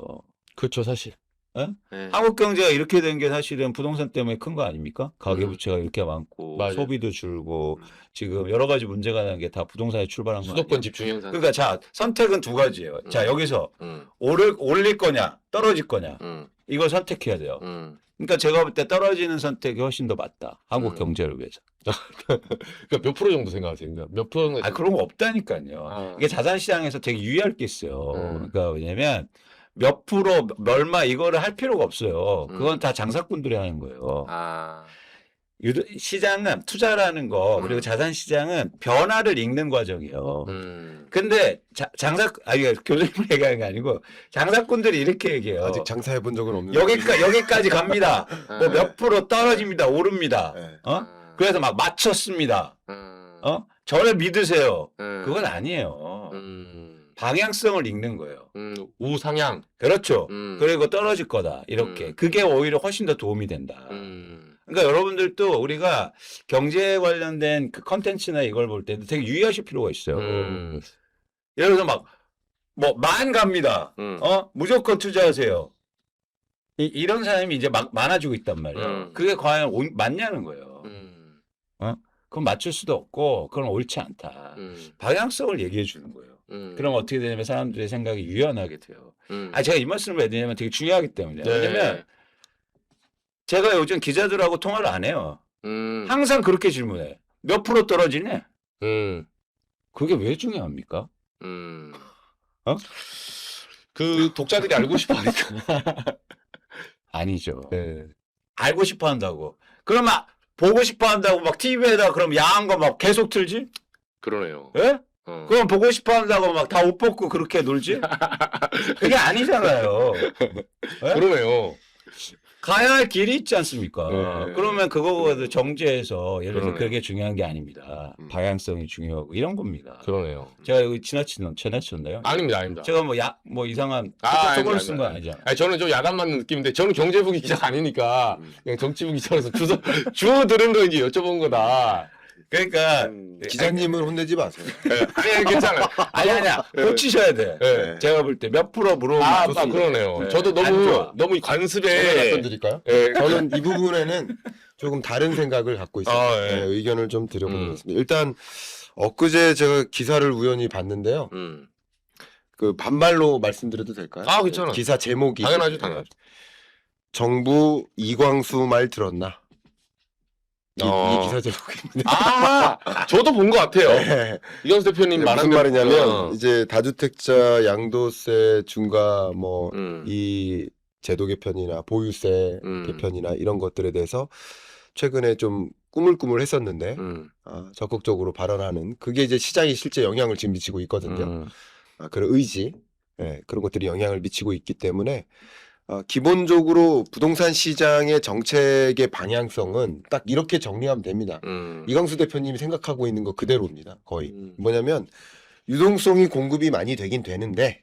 그렇죠, 사실. 네. 한국 경제가 이렇게 된 게 사실은 부동산 때문에 큰 거 아닙니까? 가계부채가 이렇게 많고 맞아요. 소비도 줄고 지금 여러 가지 문제가 난 게 다 부동산에 출발한 거 아니에요? 수도권 집중 현상. 그러니까 자 선택은 두 가지예요. 자 여기서 올릴 거냐 떨어질 거냐 이걸 선택해야 돼요. 그러니까 제가 볼 때 떨어지는 선택이 훨씬 더 맞다. 한국 경제를 위해서. 그러니까 몇 프로 정도 생각하세요? 그러니까 몇 프로 정도? 그런 거 없다니까요. 이게 자산시장에서 되게 유의할 게 있어요. 그러니까 왜냐면 몇 프로 얼마 이거를 할 필요가 없어요. 그건 다 장사꾼들이 하는 거예요. 시장은 투자라는 거 그리고 자산시장은 변화를 읽는 과정이에요. 근데 이거 교수님 얘기하는 게 아니고 장사꾼들이 이렇게 얘기해요. 아직 장사해 본 적은 없는데 여기까지 갑니다. 뭐 몇 프로 떨어집니다. 오릅니다. 그래서 막 맞췄습니다. 저를 믿으세요. 그건 아니에요. 방향성을 읽는 거예요. 우상향. 그렇죠. 그리고 떨어질 거다. 이렇게. 그게 오히려 훨씬 더 도움이 된다. 그러니까 여러분들도 우리가 경제에 관련된 그 컨텐츠나 이걸 볼 때도 되게 유의하실 필요가 있어요. 예를 들어서 만 갑니다. 무조건 투자하세요. 이런 사람이 이제 막 많아지고 있단 말이에요. 그게 과연 맞냐는 거예요. 그건 맞출 수도 없고, 그건 옳지 않다. 방향성을 얘기해 주는 거예요. 그럼 어떻게 되냐면 사람들의 생각이 유연하게 돼요. 제가 이 말씀을 왜 드냐면 되게 중요하기 때문에. 네. 왜냐면 제가 요즘 기자들하고 통화를 안 해요. 항상 그렇게 질문해. 몇 프로 떨어지네? 그게 왜 중요합니까? 그 독자들이 알고 싶어 하니까. 아니죠. 네. 알고 싶어 한다고. 그럼 보고 싶어 한다고 막 TV에다 그럼 야한 거 막 계속 틀지? 그러네요. 예? 그럼 보고 싶어 한다고 막 다 옷 벗고 그렇게 놀지? 그게 아니잖아요. 예? 그러네요. 가야 할 길이 있지 않습니까? 네. 그러면 그거보다 정제해서 예를 들어서 그러네요. 그게 중요한 게 아닙니다. 방향성이 중요하고 이런 겁니다. 그러네요. 제가 여기 지나쳤나요? 아닙니다. 제가 뭐 이상한 속을 쓴 건 아니잖아요. 아니, 저는 좀 야단 맞는 느낌인데 저는 경제부 기자가 아니니까 그냥 정치부 기자로서 주워 들은 거 이제 여쭤본 거다. 그러니까 기자님을 혼내지 마세요. 아니 괜찮아요. 아니야 고치셔야 돼. 네. 제가 볼 때 몇 프로 물어보면 아, 좋습니다. 그러네요. 네. 저도 안 좋아. 너무 제가 관습에 답변 드릴까요? 예. 저는 이 부분에는 조금 다른 생각을 갖고 있어요. 아, 예. 네, 의견을 좀 드려보겠습니다. 일단 엊그제 제가 기사를 우연히 봤는데요. 그 반말로 말씀드려도 될까요? 아, 괜찮아요. 기사 제목이 당연하죠, 당연하죠. 정부 이광수 말 들었나? 이 기사 제목입니다. 아, 저도 본 것 같아요. 네. 이광수 대표님 말한 무슨 대로. 말이냐면 이제 다주택자 양도세 중과 뭐 음. 이 제도 개편이나 보유세 개편이나 이런 것들에 대해서 최근에 좀 꾸물꾸물했었는데 적극적으로 발언하는 그게 이제 시장에 실제 영향을 지금 미치고 있거든요. 그런 의지, 그런 것들이 영향을 미치고 있기 때문에 기본적으로 부동산 시장의 정책의 방향성은 딱 이렇게 정리하면 됩니다. 이광수 대표님이 생각하고 있는 거 그대로입니다. 거의 뭐냐면 유동성이 공급이 많이 되긴 되는데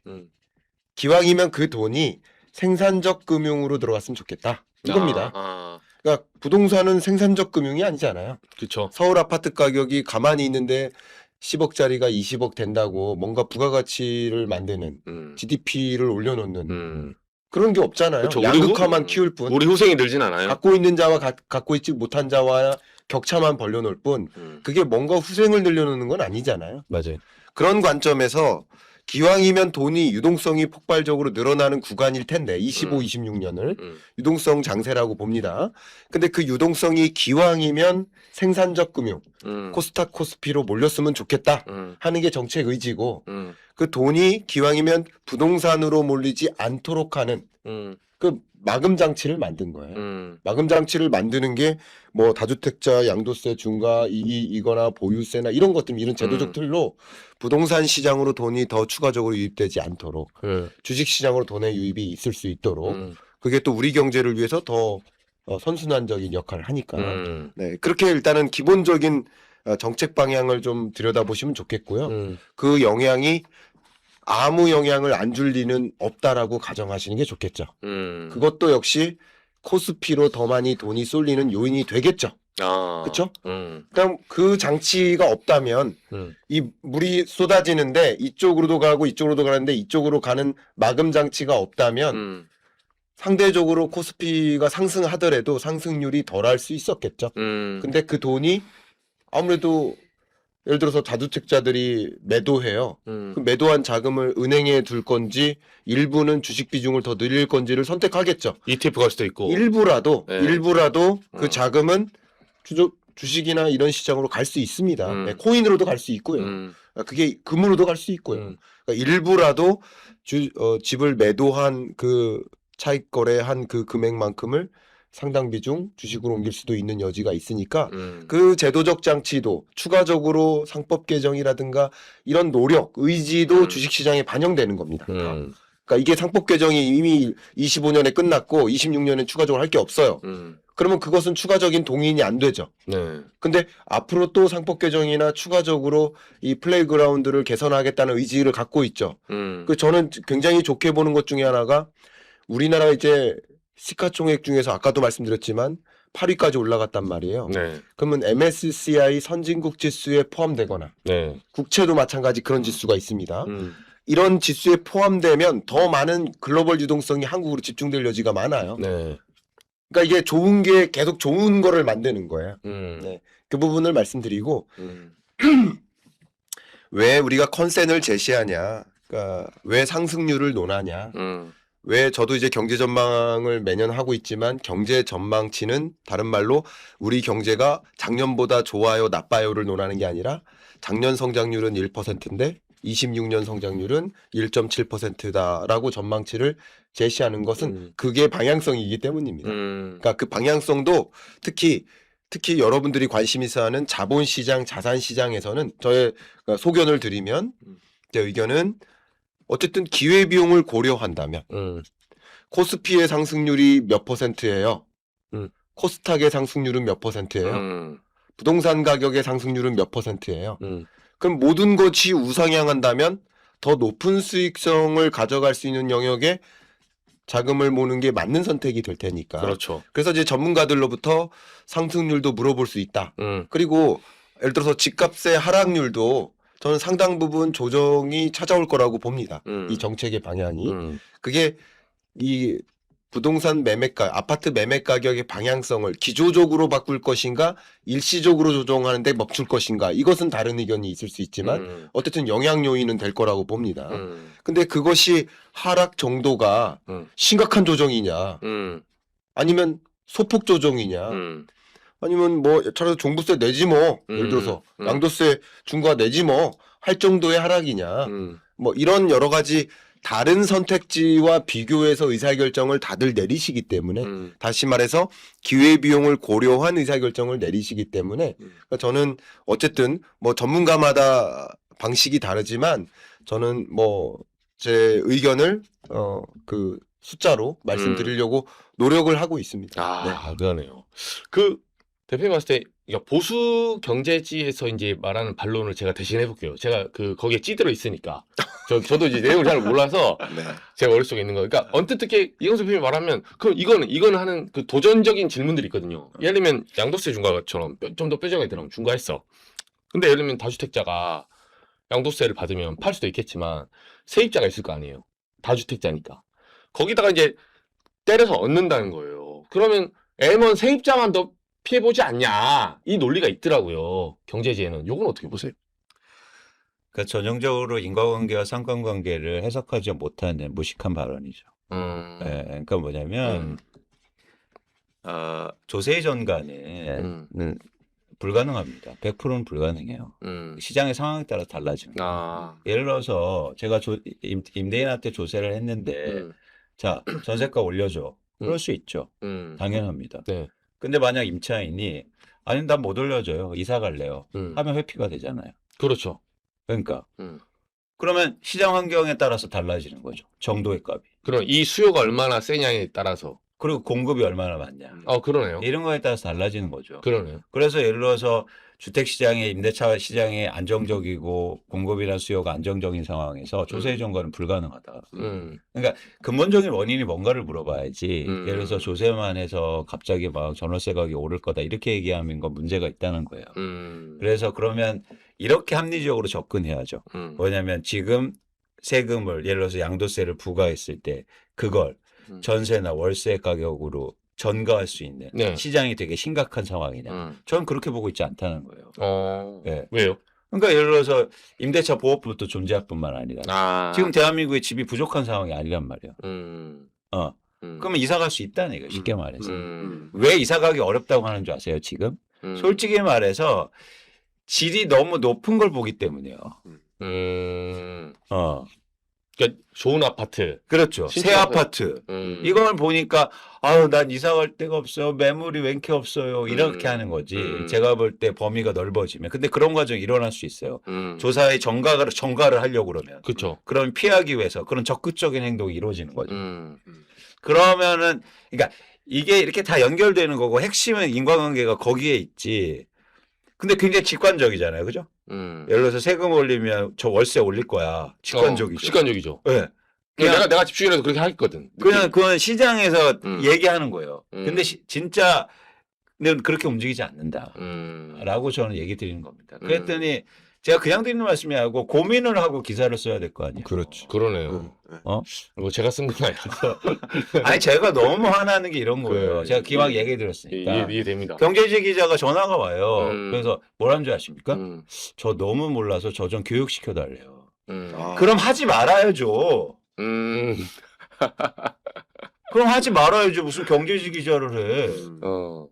기왕이면 그 돈이 생산적 금융으로 들어갔으면 좋겠다. 이겁니다. 그러니까 부동산은 생산적 금융이 아니잖아요. 그렇죠. 서울 아파트 가격이 가만히 있는데 10억짜리가 20억 된다고 뭔가 부가가치를 만드는 GDP를 올려놓는 그런 게 없잖아요. 그쵸, 양극화만 키울 뿐. 우리 후생이 늘진 않아요. 갖고 있는 자와 갖고 있지 못한 자와 격차만 벌려놓을 뿐 그게 뭔가 후생을 늘려놓는 건 아니잖아요. 맞아요. 그런 관점에서 기왕이면 돈이 유동성이 폭발적으로 늘어나는 구간일 텐데 25, 26년을 유동성 장세라고 봅니다. 근데 그 유동성이 기왕이면 생산적 금융, 코스닥 코스피로 몰렸으면 좋겠다 하는 게 정책 의지고 그 돈이 기왕이면 부동산으로 몰리지 않도록 하는 그 마금 장치를 만든 거예요. 마금 장치를 만드는 게 뭐 다주택자 양도세 중과 이거나 보유세나 이런 것들 이런 제도적 틀로 부동산 시장으로 돈이 더 추가적으로 유입되지 않도록 주식 시장으로 돈의 유입이 있을 수 있도록 그게 또 우리 경제를 위해서 더 선순환적인 역할을 하니까 네, 그렇게 일단은 기본적인 정책 방향을 좀 들여다보시면 좋겠고요. 그 영향이 아무 영향을 안 줄 리는 없다라고 가정하시는 게 좋겠죠. 그것도 역시 코스피로 더 많이 돈이 쏠리는 요인이 되겠죠. 그렇죠? 그럼 그 장치가 없다면 이 물이 쏟아지는데 이쪽으로도 가고 이쪽으로도 가는데 이쪽으로 가는 마금 장치가 없다면 상대적으로 코스피가 상승하더라도 상승률이 덜할 수 있었겠죠. 근데 그 돈이 아무래도 예를 들어서 다주택자들이 매도해요. 그 매도한 자금을 은행에 둘 건지 일부는 주식 비중을 더 늘릴 건지를 선택하겠죠. ETF 갈 수도 있고. 일부라도 네. 그 자금은 주식이나 이런 시장으로 갈 수 있습니다. 네, 코인으로도 갈 수 있고요. 그게 금으로도 갈 수 있고요. 그러니까 일부라도 집을 매도한 그 차익 거래한 그 금액만큼을 상당 비중 주식으로 옮길 수도 있는 여지가 있으니까 그 제도적 장치도 추가적으로 상법 개정이라든가 이런 노력, 의지도 주식시장에 반영되는 겁니다. 그러니까 이게 상법 개정이 이미 25년에 끝났고 26년에 추가적으로 할 게 없어요. 그러면 그것은 추가적인 동인이 안 되죠. 네. 근데 앞으로 또 상법 개정이나 추가적으로 이 플레이그라운드를 개선하겠다는 의지를 갖고 있죠. 그 저는 굉장히 좋게 보는 것 중에 하나가 우리나라가 이제 시가총액 중에서 아까도 말씀드렸지만 8위까지 올라갔단 말이에요. 네. 그러면 MSCI 선진국 지수에 포함되거나 네. 국채도 마찬가지 그런 지수가 있습니다. 이런 지수에 포함되면 더 많은 글로벌 유동성이 한국으로 집중될 여지가 많아요. 네. 그러니까 이게 좋은 게 계속 좋은 거를 만드는 거예요. 네. 그 부분을 말씀드리고 왜 우리가 컨센을 제시하냐, 그러니까 왜 상승률을 논하냐, 왜 저도 이제 경제 전망을 매년 하고 있지만 경제 전망치는 다른 말로 우리 경제가 작년보다 좋아요, 나빠요를 논하는 게 아니라 작년 성장률은 1%인데 26년 성장률은 1.7%다라고 전망치를 제시하는 것은 그게 방향성이기 때문입니다. 그러니까 그 방향성도 특히 여러분들이 관심 있어 하는 자본시장, 자산시장에서는 저의 소견을 드리면 제 의견은 어쨌든 기회비용을 고려한다면 코스피의 상승률이 몇 %예요? 코스닥의 상승률은 몇 %예요? 부동산 가격의 상승률은 몇 %예요? 그럼 모든 것이 우상향한다면 더 높은 수익성을 가져갈 수 있는 영역에 자금을 모는 게 맞는 선택이 될 테니까. 그렇죠. 그래서 이제 전문가들로부터 상승률도 물어볼 수 있다. 그리고 예를 들어서 집값의 하락률도 저는 상당 부분 조정이 찾아올 거라고 봅니다. 이 정책의 방향이. 그게 이 부동산 매매가, 아파트 매매 가격의 방향성을 기조적으로 바꿀 것인가, 일시적으로 조정하는데 멈출 것인가, 이것은 다른 의견이 있을 수 있지만 어쨌든 영향 요인은 될 거라고 봅니다. 근데 그것이 하락 정도가 심각한 조정이냐, 아니면 소폭 조정이냐, 아니면 뭐 차라리 종부세 내지 뭐, 예를 들어서 양도세 중과 내지 뭐 할 정도의 하락이냐, 뭐 이런 여러 가지 다른 선택지와 비교해서 의사결정을 다들 내리시기 때문에 다시 말해서 기회비용을 고려한 의사결정을 내리시기 때문에 그러니까 저는 어쨌든 뭐 전문가마다 방식이 다르지만 저는 뭐 제 의견을 그 숫자로 말씀드리려고 노력을 하고 있습니다. 아, 그러네요. 그 대표님 봤을 때 보수 경제지에서 이제 말하는 반론을 제가 대신 해볼게요. 제가 거기에 찌들어 있으니까 저도 이제 내용을 잘 몰라서 네. 제 머릿속에 있는 거. 그러니까 언뜻 듣게 이광수 대표님이 말하면 그럼 이거는 하는 그 도전적인 질문들이 있거든요. 예를 들면 양도세 중과처럼 좀 더 뾰족하게 들어가면 중과했어. 근데 예를 들면 다주택자가 양도세를 받으면 팔 수도 있겠지만 세입자가 있을 거 아니에요. 다주택자니까. 거기다가 이제 때려서 얻는다는 거예요. 그러면 애먼 세입자만 더 피해보지 않냐. 이 논리가 있더라고요. 경제지에는. 요건 어떻게 보세요? 그러니까 전형적으로 인과관계와 상관관계를 해석하지 못하는 무식한 발언이죠. 예, 그러니까 뭐냐면 조세의 전가는 불가능합니다. 100%는 불가능해요. 시장의 상황에 따라 달라지는 거예요. 예를 들어서 제가 임대인한테 조세를 했는데 자, 전세가 올려줘. 그럴 수 있죠. 당연합니다. 네. 근데 만약 임차인이 아니 난 못 올려줘요. 이사 갈래요. 하면 회피가 되잖아요. 그렇죠. 그러니까 그러면 시장 환경에 따라서 달라지는 거죠. 정도의 값이. 그럼 이 수요가 얼마나 세냐에 따라서. 그리고 공급이 얼마나 많냐. 그러네요. 이런 거에 따라서 달라지는 거죠. 그러네요. 그래서 예를 들어서 주택시장의 임대차 시장이 안정적이고 공급이나 수요가 안정적인 상황에서 조세 전가는 불가능하다. 그러니까 근본적인 원인이 뭔가를 물어봐야지. 예를 들어서 조세만 해서 갑자기 막 전월세 가격이 오를 거다 이렇게 얘기하면 건 문제가 있다는 거예요. 그래서 그러면 이렇게 합리적으로 접근해야죠. 뭐냐면 지금 세금을 예를 들어서 양도세를 부과했을 때 그걸 전세나 월세 가격으로 전가할 수 있는 네. 시장이 되게 심각한 상황이냐. 저는 그렇게 보고 있지 않다는 거예요. 네. 왜요? 그러니까 예를 들어서 임대차 보호법도 존재할 뿐만 아니라 지금 대한민국에 집이 부족한 상황이 아니란 말이에요. 그러면 이사 갈 수 있다는 얘기예요. 쉽게 말해서. 왜 이사 가기 어렵다고 하는 줄 아세요? 지금? 솔직히 말해서 질이 너무 높은 걸 보기 때문이에요. 그러니까 좋은 아파트. 그렇죠. 새 아파트. 이걸 보니까 아유 난 이사 갈 데가 없어요. 매물이 왜 이렇게 없어요. 이렇게 하는 거지. 제가 볼 때 범위가 넓어지면. 근데 그런 과정이 일어날 수 있어요. 조사의 정가를 하려고 그러면. 그렇죠. 그럼 피하기 위해서 그런 적극적인 행동이 이루어지는 거죠. 그러면은 그러니까 이게 이렇게 다 연결되는 거고 핵심은 인과관계가 거기에 있지. 근데 굉장히 직관적이잖아요. 그죠? 예를 들어서 세금 올리면 저 월세 올릴 거야. 직관적이죠. 직관적이죠. 네. 내가 집주인이라도 그렇게 하겠거든. 그냥 그건 시장에서 얘기하는 거예요. 근데 진짜 그렇게 움직이지 않는다. 라고 저는 얘기 드리는 겁니다. 그랬더니 제가 그냥 드리는 말씀이 아니고 고민을 하고 기사를 써야 될 거 아니에요. 그렇죠. 그러네요. 뭐 제가 쓴 건 아니라서. 아니 제가 너무 화나는 게 이런 거예요. 제가 기왕 얘기 드렸으니까. 이해됩니다. 경제지 기자가 전화가 와요. 그래서 뭐라는 줄 아십니까? 저 너무 몰라서 저 좀 교육시켜달래요. 그럼 하지 말아야죠. 그럼 하지 말아야죠. 무슨 경제지 기자를 해.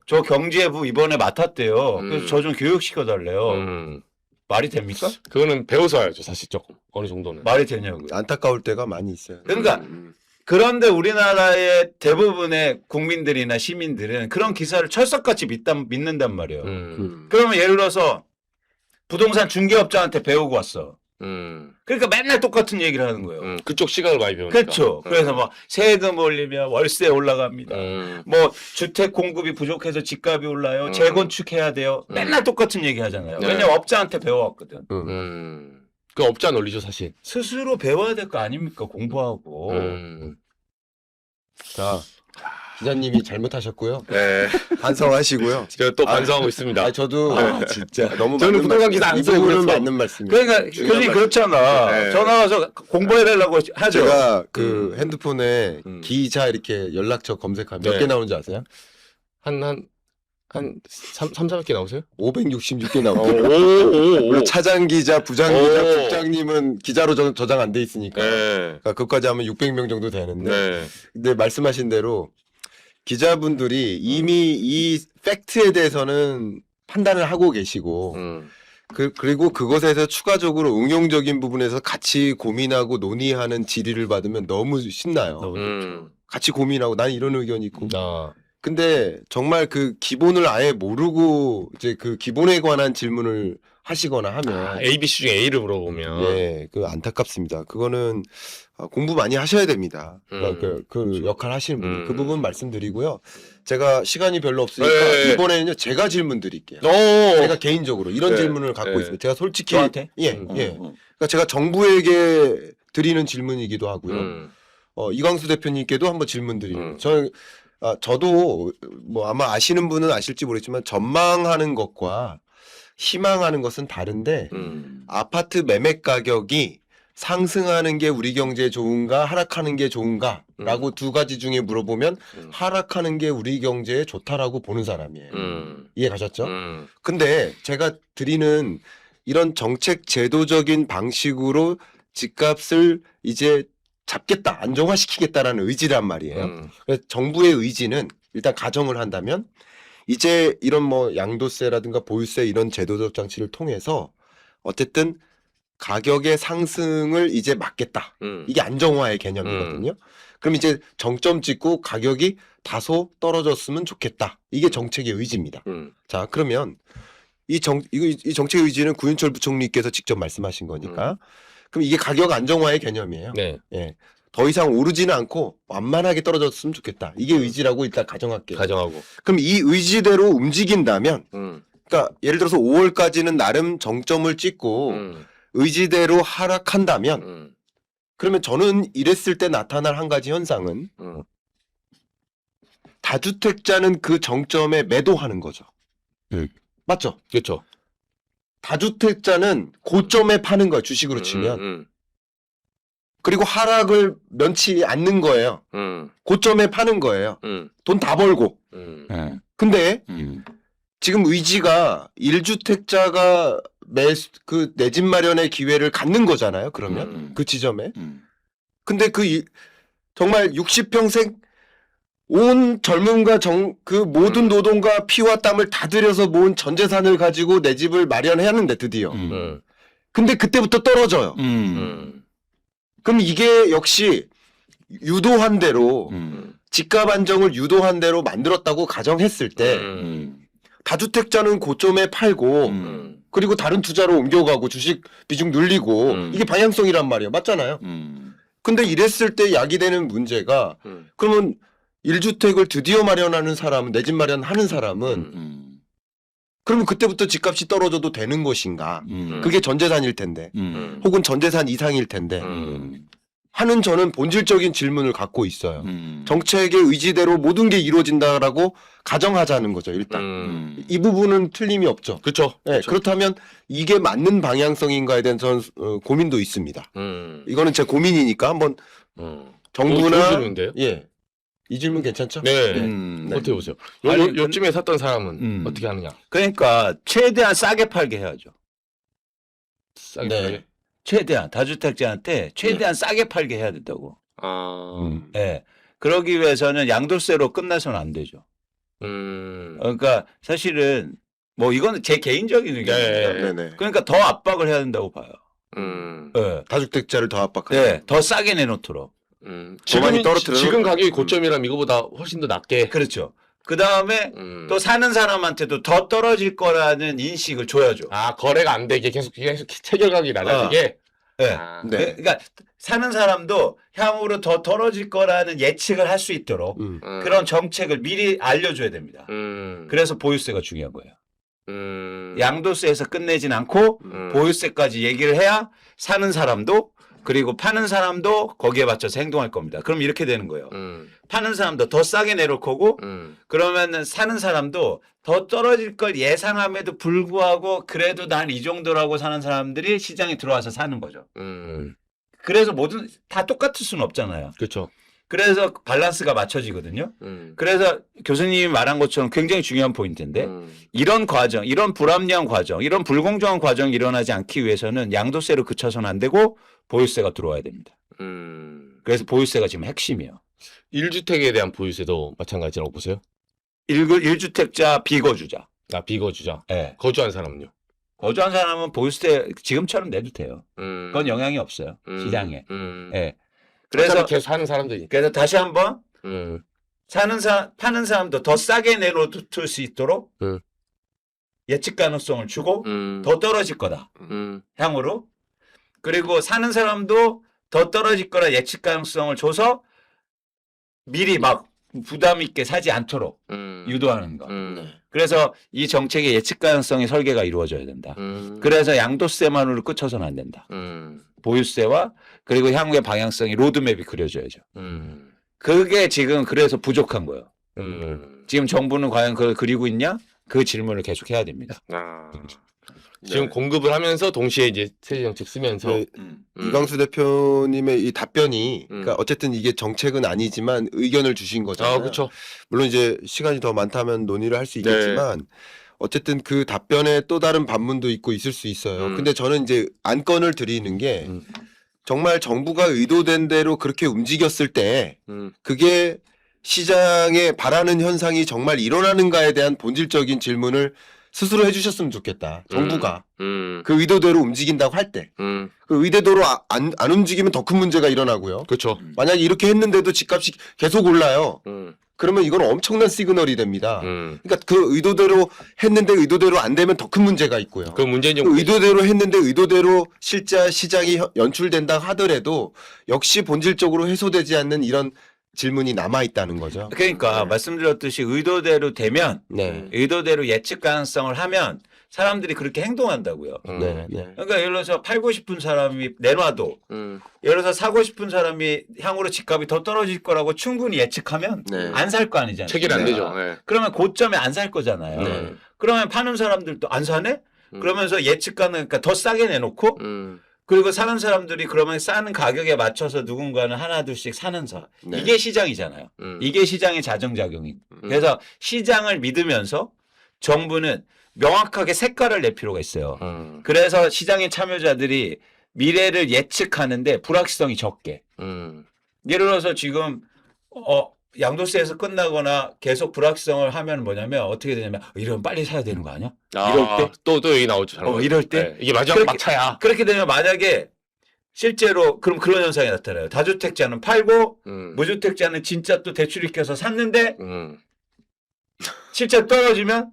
저 경제부 이번에 맡았대요. 그래서 저 좀 교육시켜달래요. 말이 됩니까? 그거는 배워서 해야죠. 사실 조금. 어느 정도는. 말이 되냐고요. 안타까울 때가 많이 있어요. 그러니까 그런데 우리나라의 대부분의 국민들이나 시민들은 그런 기사를 철석같이 믿는단 말이에요. 그러면 예를 들어서 부동산 중개업자한테 배우고 왔어. 그러니까 맨날 똑같은 얘기를 하는 거예요. 그쪽 시각을 많이 배우니까. 그렇죠. 그래서 뭐 세금 올리면 월세 올라갑니다. 뭐 주택 공급이 부족해서 집값이 올라요. 재건축해야 돼요. 맨날 똑같은 얘기 하잖아요. 왜냐면 업자한테 배워왔거든. 그 업자 논리죠 사실. 스스로 배워야 될 거 아닙니까? 공부하고. 자, 기자님이 잘못하셨고요. 네. 반성하시고요. 제가 또 반성하고 있습니다. 아, 저도 진짜. 너무 저는 맞는 부동산 기사 안 이 써요, 부분은 그래서. 맞는 말씀이에요. 그러니까 교수님 그렇잖아. 네. 전화 와서 공부해달라고 하죠. 제가 그 핸드폰에 음. 기자 이렇게 연락처 검색하면 몇 네. 개 나오는지 아세요? 한 3, 400개 나오세요? 566개 나옵니다. 오. 그리고 차장 기자, 부장 기자, 오. 국장님은 기자로 저장 안 돼 있으니까. 네. 그러니까 그것까지 하면 600명 정도 되는데. 네. 근데 말씀하신 대로 기자분들이 이미 이 팩트에 대해서는 판단을 하고 계시고 그리고 그것에서 추가적으로 응용적인 부분에서 같이 고민하고 논의하는 질의를 받으면 너무 신나요. 너무 좋죠. 같이 고민하고 난 이런 의견이 있고. 아. 근데 정말 그 기본을 아예 모르고 이제 그 기본에 관한 질문을 하시거나 하면 A, B, C 중에 A를 물어보면. 예, 그 안타깝습니다. 그거는 공부 많이 하셔야 됩니다. 그러니까 그 역할 하시는 분. 그 부분 말씀드리고요. 제가 시간이 별로 없으니까 네. 이번에는요 제가 질문 드릴게요. 오. 제가 개인적으로 이런 네. 질문을 갖고 네. 있습니다. 제가 솔직히 저한테? 예, 예. 그러니까 제가 정부에게 드리는 질문이기도 하고요. 이광수 대표님께도 한번 질문 드리는. 저도 뭐 아마 아시는 분은 아실지 모르겠지만 전망하는 것과 희망하는 것은 다른데 아파트 매매 가격이 상승하는 게 우리 경제에 좋은가 하락하는 게 좋은가라고 두 가지 중에 물어보면 하락하는 게 우리 경제에 좋다라고 보는 사람이에요. 이해 가셨죠? 근데 제가 드리는 이런 정책 제도적인 방식으로 집값을 이제 잡겠다, 안정화시키겠다라는 의지란 말이에요. 그래서 정부의 의지는 일단 가정을 한다면 이제 이런 뭐 양도세라든가 보유세 이런 제도적 장치를 통해서 어쨌든 가격의 상승을 이제 막겠다. 이게 안정화의 개념이거든요. 그럼 이제 정점 찍고 가격이 다소 떨어졌으면 좋겠다. 이게 정책의 의지입니다. 자, 그러면 이 정책의 의지는 구윤철 부총리께서 직접 말씀하신 거니까 그럼 이게 가격 안정화의 개념이에요. 네. 예. 더 이상 오르지는 않고 완만하게 떨어졌으면 좋겠다. 이게 의지라고 일단 가정할게요. 가정하고. 그럼 이 의지대로 움직인다면, 그러니까 예를 들어서 5월까지는 나름 정점을 찍고 의지대로 하락한다면, 그러면 저는 이랬을 때 나타날 한 가지 현상은 다주택자는 그 정점에 매도하는 거죠. 맞죠? 그렇죠. 다주택자는 고점에 파는 거야, 주식으로 치면. 그리고 하락을 면치 않는 거예요. 고점에 파는 거예요. 돈 다 벌고. 근데 지금 의지가 1주택자가 내 집 마련의 기회를 갖는 거잖아요. 그러면 그 지점에. 근데 정말 60평생 온 젊음과 그 모든 노동과 피와 땀을 다 들여서 모은 전 재산을 가지고 내 집을 마련해야 하는데 드디어. 근데 그때부터 떨어져요. 그럼 이게 역시 유도한 대로 집값 안정을 유도한 대로 만들었다고 가정했을 때 다주택자는 고점에 팔고 그리고 다른 투자로 옮겨가고 주식 비중 늘리고 이게 방향성이란 말이에요. 맞잖아요. 근데 이랬을 때 야기되는 문제가 그러면 1주택을 드디어 마련하는 사람은 내 집 마련하는 사람은 그러면 그때부터 집값이 떨어져도 되는 것인가? 그게 전재산일 텐데 혹은 전재산 이상일 텐데 하는 저는 본질적인 질문을 갖고 있어요. 정책의 의지대로 모든 게 이루어진다라고 가정하자는 거죠. 일단 이 부분은 틀림이 없죠. 그렇죠. 네, 그렇다면 이게 맞는 방향성인가에 대한 저는 고민도 있습니다. 이거는 제 고민이니까 한번 정부나 질문인데요? 예. 이 질문 괜찮죠? 네. 네. 어떻게 보세요? 아니, 요쯤에 샀던 사람은 어떻게 하느냐? 그러니까 최대한 싸게 팔게 해야죠. 싸게 네. 팔게? 최대한 다주택자한테 최대한 싸게 팔게 해야 된다고. 아. 예. 그러기 위해서는 양도세로 끝나서는 안 되죠. 그러니까 사실은 뭐 이거는 제 개인적인 의견입니다. 네. 네네. 그러니까 더 압박을 해야 된다고 봐요. 예. 다주택자를 더 압박하는. 네, 더 싸게 내놓도록. 많이 떨어뜨려요? 지금 가격이 고점이라면 이거보다 훨씬 더 낮게. 그렇죠. 그 다음에 또 사는 사람한테도 더 떨어질 거라는 인식을 줘야죠. 아, 거래가 안 되게 계속 체결가격이 낮아지게. 네. 아. 네. 그러니까 사는 사람도 향후로 더 떨어질 거라는 예측을 할 수 있도록 그런 정책을 미리 알려줘야 됩니다. 그래서 보유세가 중요한 거예요. 양도세에서 끝내진 않고 보유세까지 얘기를 해야 사는 사람도 그리고 파는 사람도 거기에 맞춰서 행동할 겁니다. 그럼 이렇게 되는 거예요. 파는 사람도 더 싸게 내놓을 거고 그러면은 사는 사람도 더 떨어질 걸 예상함에도 불구하고 그래도 난 이 정도라고 사는 사람들이 시장에 들어와서 사는 거죠. 그래서 모든 다 똑같을 수는 없잖아요. 그렇죠. 그래서 밸런스가 맞춰지거든요. 그래서 교수님이 말한 것처럼 굉장히 중요한 포인트인데 이런 과정, 이런 불합리한 과정, 이런 불공정한 과정이 일어나지 않기 위해서는 양도세로 그쳐서는 안 되고 보유세가 들어와야 됩니다. 그래서 보유세가 지금 핵심이에요. 1주택에 대한 보유세도 마찬가지라고 보세요? 1주택자 비거주자. 아, 비거주자. 네. 거주한 사람은요? 거주한 사람은 보유세 지금처럼 내도 돼요. 그건 영향이 없어요. 시장에. 네. 그래서 계속 사는 사람들이. 그래서 다시 한번 파는 사람도 더 싸게 내놓을 수 있도록 예측 가능성을 주고 더 떨어질 거다. 향후로. 그리고 사는 사람도 더 떨어질 거라 예측 가능성을 줘서 미리 막 부담 있게 사지 않도록 유도하는 거. 그래서 이 정책의 예측 가능성의 설계가 이루어져야 된다. 그래서 양도세만으로 끝쳐서는 안 된다. 보유세와 그리고 향후의 방향성이 로드맵이 그려져야죠. 그게 지금 그래서 부족한 거예요. 지금 정부는 과연 그걸 그리고 있냐? 그 질문을 계속 해야 됩니다. 지금 네. 공급을 하면서 동시에 이제 세제 정책 쓰면서 네, 이광수 대표님의 이 답변이 그러니까 어쨌든 이게 정책은 아니지만 의견을 주신 거잖아요. 그렇죠. 물론 이제 시간이 더 많다면 논의를 할 수 있겠지만 어쨌든 그 답변에 또 다른 반문도 있고 있을 수 있어요. 근데 저는 이제 안건을 드리는 게 정말 정부가 의도된 대로 그렇게 움직였을 때 그게 시장에 바라는 현상이 정말 일어나는가에 대한 본질적인 질문을 스스로 해주셨으면 좋겠다. 정부가 그 의도대로 움직인다고 할 때 그 의도대로 안 움직이면 더 큰 문제가 일어나고요. 그렇죠. 만약에 이렇게 했는데도 집값이 계속 올라요. 그러면 이건 엄청난 시그널이 됩니다. 그러니까 그 의도대로 했는데 의도대로 안 되면 더 큰 문제가 있고요. 그 문제는 그 의도대로 했는데 의도대로 실제 시장이 연출된다 하더라도 역시 본질적으로 해소되지 않는 이런 질문이 남아 있다는 거죠. 그러니까 말씀드렸듯이 의도대로 되면 의도대로 예측 가능성을 하면 사람들이 그렇게 행동한다고요. 그러니까 예를 들어서 팔고 싶은 사람이 내놔도 예를 들어서 사고 싶은 사람이 향후로 집값이 더 떨어질 거라고 충분히 예측하면 안 살 거 아니잖아요. 체결 안 되죠. 그러면 고점에 안 살 거잖아요. 그러면 파는 사람들도 안 사네? 그러면서 예측 가능, 그러니까 더 싸게 내놓고 그리고 사는 사람들이 그러면 싸는 가격에 맞춰서 누군가는 하나 둘씩 사는 사. 이게 시장이잖아요. 이게 시장의 자정작용인. 그래서 시장을 믿으면서 정부는 명확하게 색깔을 낼 필요가 있어요. 그래서 시장의 참여자들이 미래를 예측하는데 불확실성이 적게. 예를 들어서 지금 양도세에서 끝나거나 계속 불확실성을 하면 뭐냐면 어떻게 되냐면 이러면 빨리 사야 되는 거 아니야? 이럴 때 또 여기 나오죠. 이럴 때 이게 마지막 막차야. 그렇게 되면 만약에 실제로 그럼 그런 현상이 나타나요. 다주택자는 팔고 무주택자는 진짜 또 대출이 껴서 샀는데 실제 떨어지면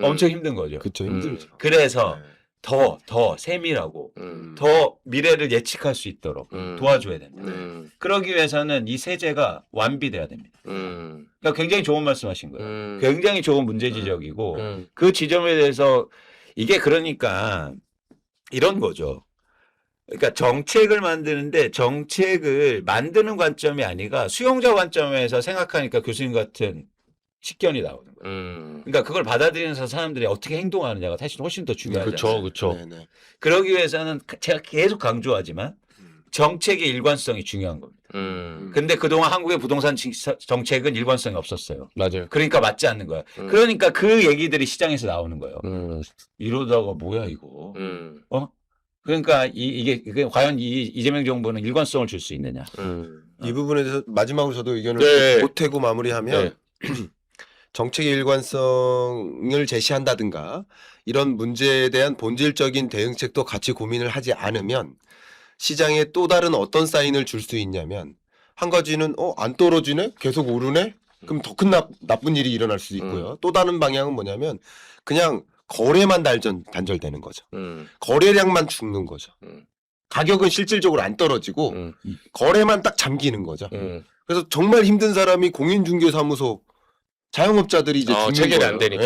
엄청 힘든 거죠. 그렇죠. 힘들죠. 그래서 더 세밀하고 더 미래를 예측할 수 있도록 도와줘야 됩니다. 그러기 위해서는 이 세제가 완비돼야 됩니다. 그러니까 굉장히 좋은 말씀하신 거예요. 굉장히 좋은 문제 지적이고 그 지점에 대해서 이게 그러니까 이런 거죠. 그러니까 정책을 만드는데 정책을 만드는 관점이 아니라 수용자 관점에서 생각하니까 교수님 같은 식견이 나오는 거예요. 그러니까 그걸 받아들이면서 사람들이 어떻게 행동하느냐가 사실 훨씬 더 중요하죠. 그렇죠. 그러기 위해서는 제가 계속 강조하지만 정책의 일관성이 중요한 겁니다. 근데 그동안 한국의 부동산 정책은 일관성이 없었어요. 맞아요. 그러니까 맞지 않는 거야. 그러니까 그 얘기들이 시장에서 나오는 거예요. 이러다가 뭐야 이거. 그러니까 이게 과연 이재명 정부는 일관성을 줄 수 있느냐. 이 부분에 대해서 마지막으로 저도 의견을 보태고 마무리하면 정책의 일관성을 제시한다든가 이런 문제에 대한 본질적인 대응책도 같이 고민을 하지 않으면 시장에 또 다른 어떤 사인을 줄 수 있냐면 한 가지는 안 떨어지네? 계속 오르네? 그럼 더 큰 나쁜 일이 일어날 수 있고요. 또 다른 방향은 뭐냐면 그냥 거래만 단절되는 거죠. 거래량만 죽는 거죠. 가격은 실질적으로 안 떨어지고 거래만 딱 잠기는 거죠. 그래서 정말 힘든 사람이 공인중개사무소 자영업자들이 이제 죽는 체결이 거예요. 안 되니까.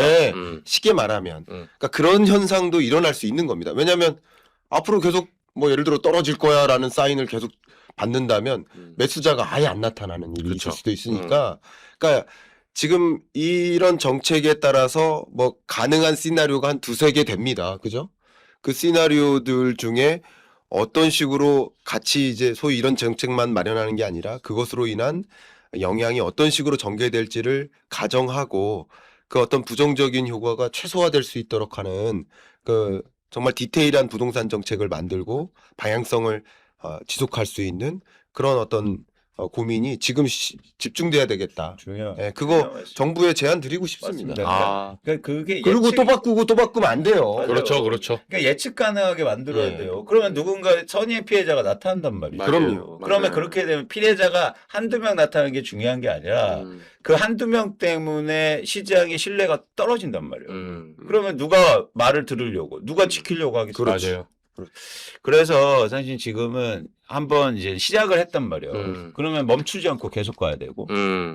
쉽게 말하면 그러니까 그런 현상도 일어날 수 있는 겁니다. 왜냐하면 앞으로 계속 뭐 예를 들어 떨어질 거야라는 사인을 계속 받는다면 매수자가 아예 안 나타나는 일이 그렇죠. 있을 수도 있으니까 그러니까 지금 이런 정책에 따라서 뭐 가능한 시나리오가 한 두세 개 됩니다. 그죠? 그 시나리오들 중에 어떤 식으로 같이 이제 소위 이런 정책만 마련하는 게 아니라 그것으로 인한 영향이 어떤 식으로 전개될지를 가정하고 그 어떤 부정적인 효과가 최소화될 수 있도록 하는 그 정말 디테일한 부동산 정책을 만들고 방향성을 지속할 수 있는 그런 어떤 고민이 지금 집중돼야 되겠다. 예, 그거 정부에 제안 드리고 싶습니다. 맞습니다. 그러니까 그게 그리고 또 바꾸고 또 바꾸면 안 돼요. 맞아요. 그렇죠, 그렇죠. 그러니까 예측 가능하게 만들어야 예. 돼요. 그러면 누군가 선의의 피해자가 나타난단 말이에요. 그럼요. 그러면 맞아요. 그렇게 되면 피해자가 한두 명 나타나는 게 중요한 게 아니라 그 한두 명 때문에 시장의 신뢰가 떨어진단 말이에요. 그러면 누가 말을 들으려고, 누가 지키려고 하겠어요. 맞아요. 그래서 사실 지금은 한번 이제 시작을 했단 말이에요. 그러면 멈추지 않고 계속 가야 되고,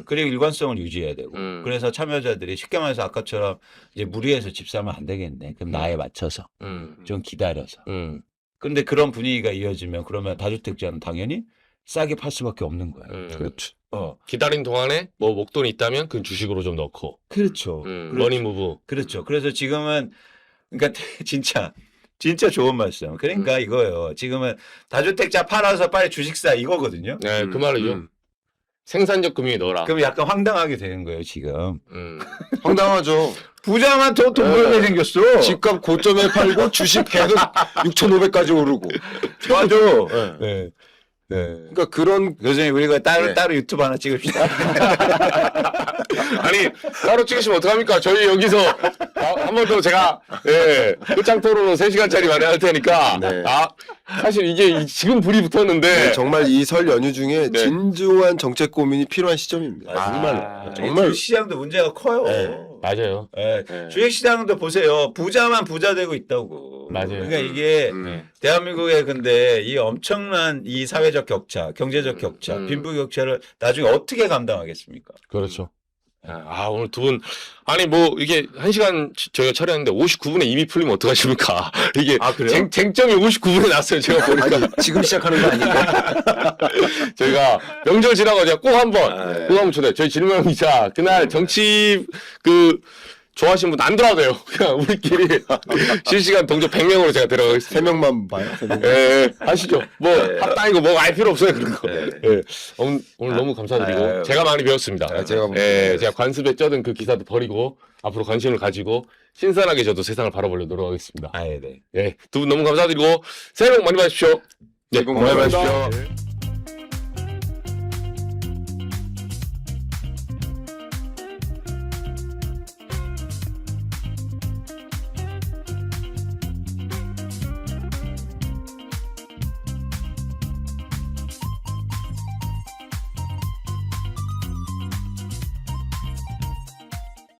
그리고 일관성을 유지해야 되고, 그래서 참여자들이 쉽게 말해서 아까처럼 이제 무리해서 집 사면 안 되겠네. 그럼 나에 맞춰서 좀 기다려서. 근데 그런 분위기가 이어지면 그러면 다주택자는 당연히 싸게 팔 수밖에 없는 거예요. 그렇죠. 기다린 동안에 뭐 목돈이 있다면 그 주식으로 좀 넣고. 그렇죠. 머니 무브. 그렇죠. 그래서 지금은 그러니까 진짜 좋은 말씀. 그러니까 이거예요. 지금은 다주택자 팔아서 빨리 주식 사 이거거든요. 네, 그 말이죠. 생산적 금융에 넣어라. 그럼 약간 황당하게 되는 거예요, 지금. 황당하죠. 부자만 돈 벌게 생겼어. 집값 고점에 팔고 주식 계속 6,500까지 오르고. 맞아. 네. 네. 그러니까 그런 교수님 우리가 따로 네. 따로 유튜브 하나 찍읍시다. 아니 따로 찍으시면 어떡합니까? 저희 여기서 한 번 더 제가 끝장 토론으로 3시간짜리 마련할 테니까 네. 사실 이게 지금 불이 붙었는데 네, 정말 이 설 연휴 중에 네. 진주한 정책 고민이 필요한 시점입니다. 정말로. 정말 시장도 문제가 커요. 네. 맞아요. 네. 네. 주식시장도 보세요. 부자만 부자 되고 있다고. 맞아요. 그러니까 이게 대한민국의 근데 이 엄청난 이 사회적 격차, 경제적 격차, 빈부격차를 나중에 어떻게 감당하겠습니까? 그렇죠. 오늘 두 분, 아니, 뭐, 이게 1시간 저희가 촬영했는데 59분에 입이 풀리면 어떡하십니까? 이게 그래요? 쟁점이 59분에 났어요, 제가 보니까. 아니, 지금 시작하는 거 아닌가? 저희가 명절 지나고 제가 꼭 한번 초대해. 저희 질문 기자, 그날 정치, 좋아하시는 분 안 들어와도 돼요. 그냥 우리끼리 실시간 동조 100명으로 제가 데려가겠습니다. 3명만 봐요. 3명. 예, 하시죠. 뭐, 합당이고 뭐 알 필요 없어요, 그런 거. 예. 오늘 너무 감사드리고, 제가 많이 배웠습니다. 제가 관습에 쩌든 그 기사도 버리고, 앞으로 관심을 가지고, 신선하게 저도 세상을 바라보려고 노력하겠습니다. 네. 예, 두 분 너무 감사드리고, 새해 복 많이 받으십시오. 새해 복 많이 받으십시오.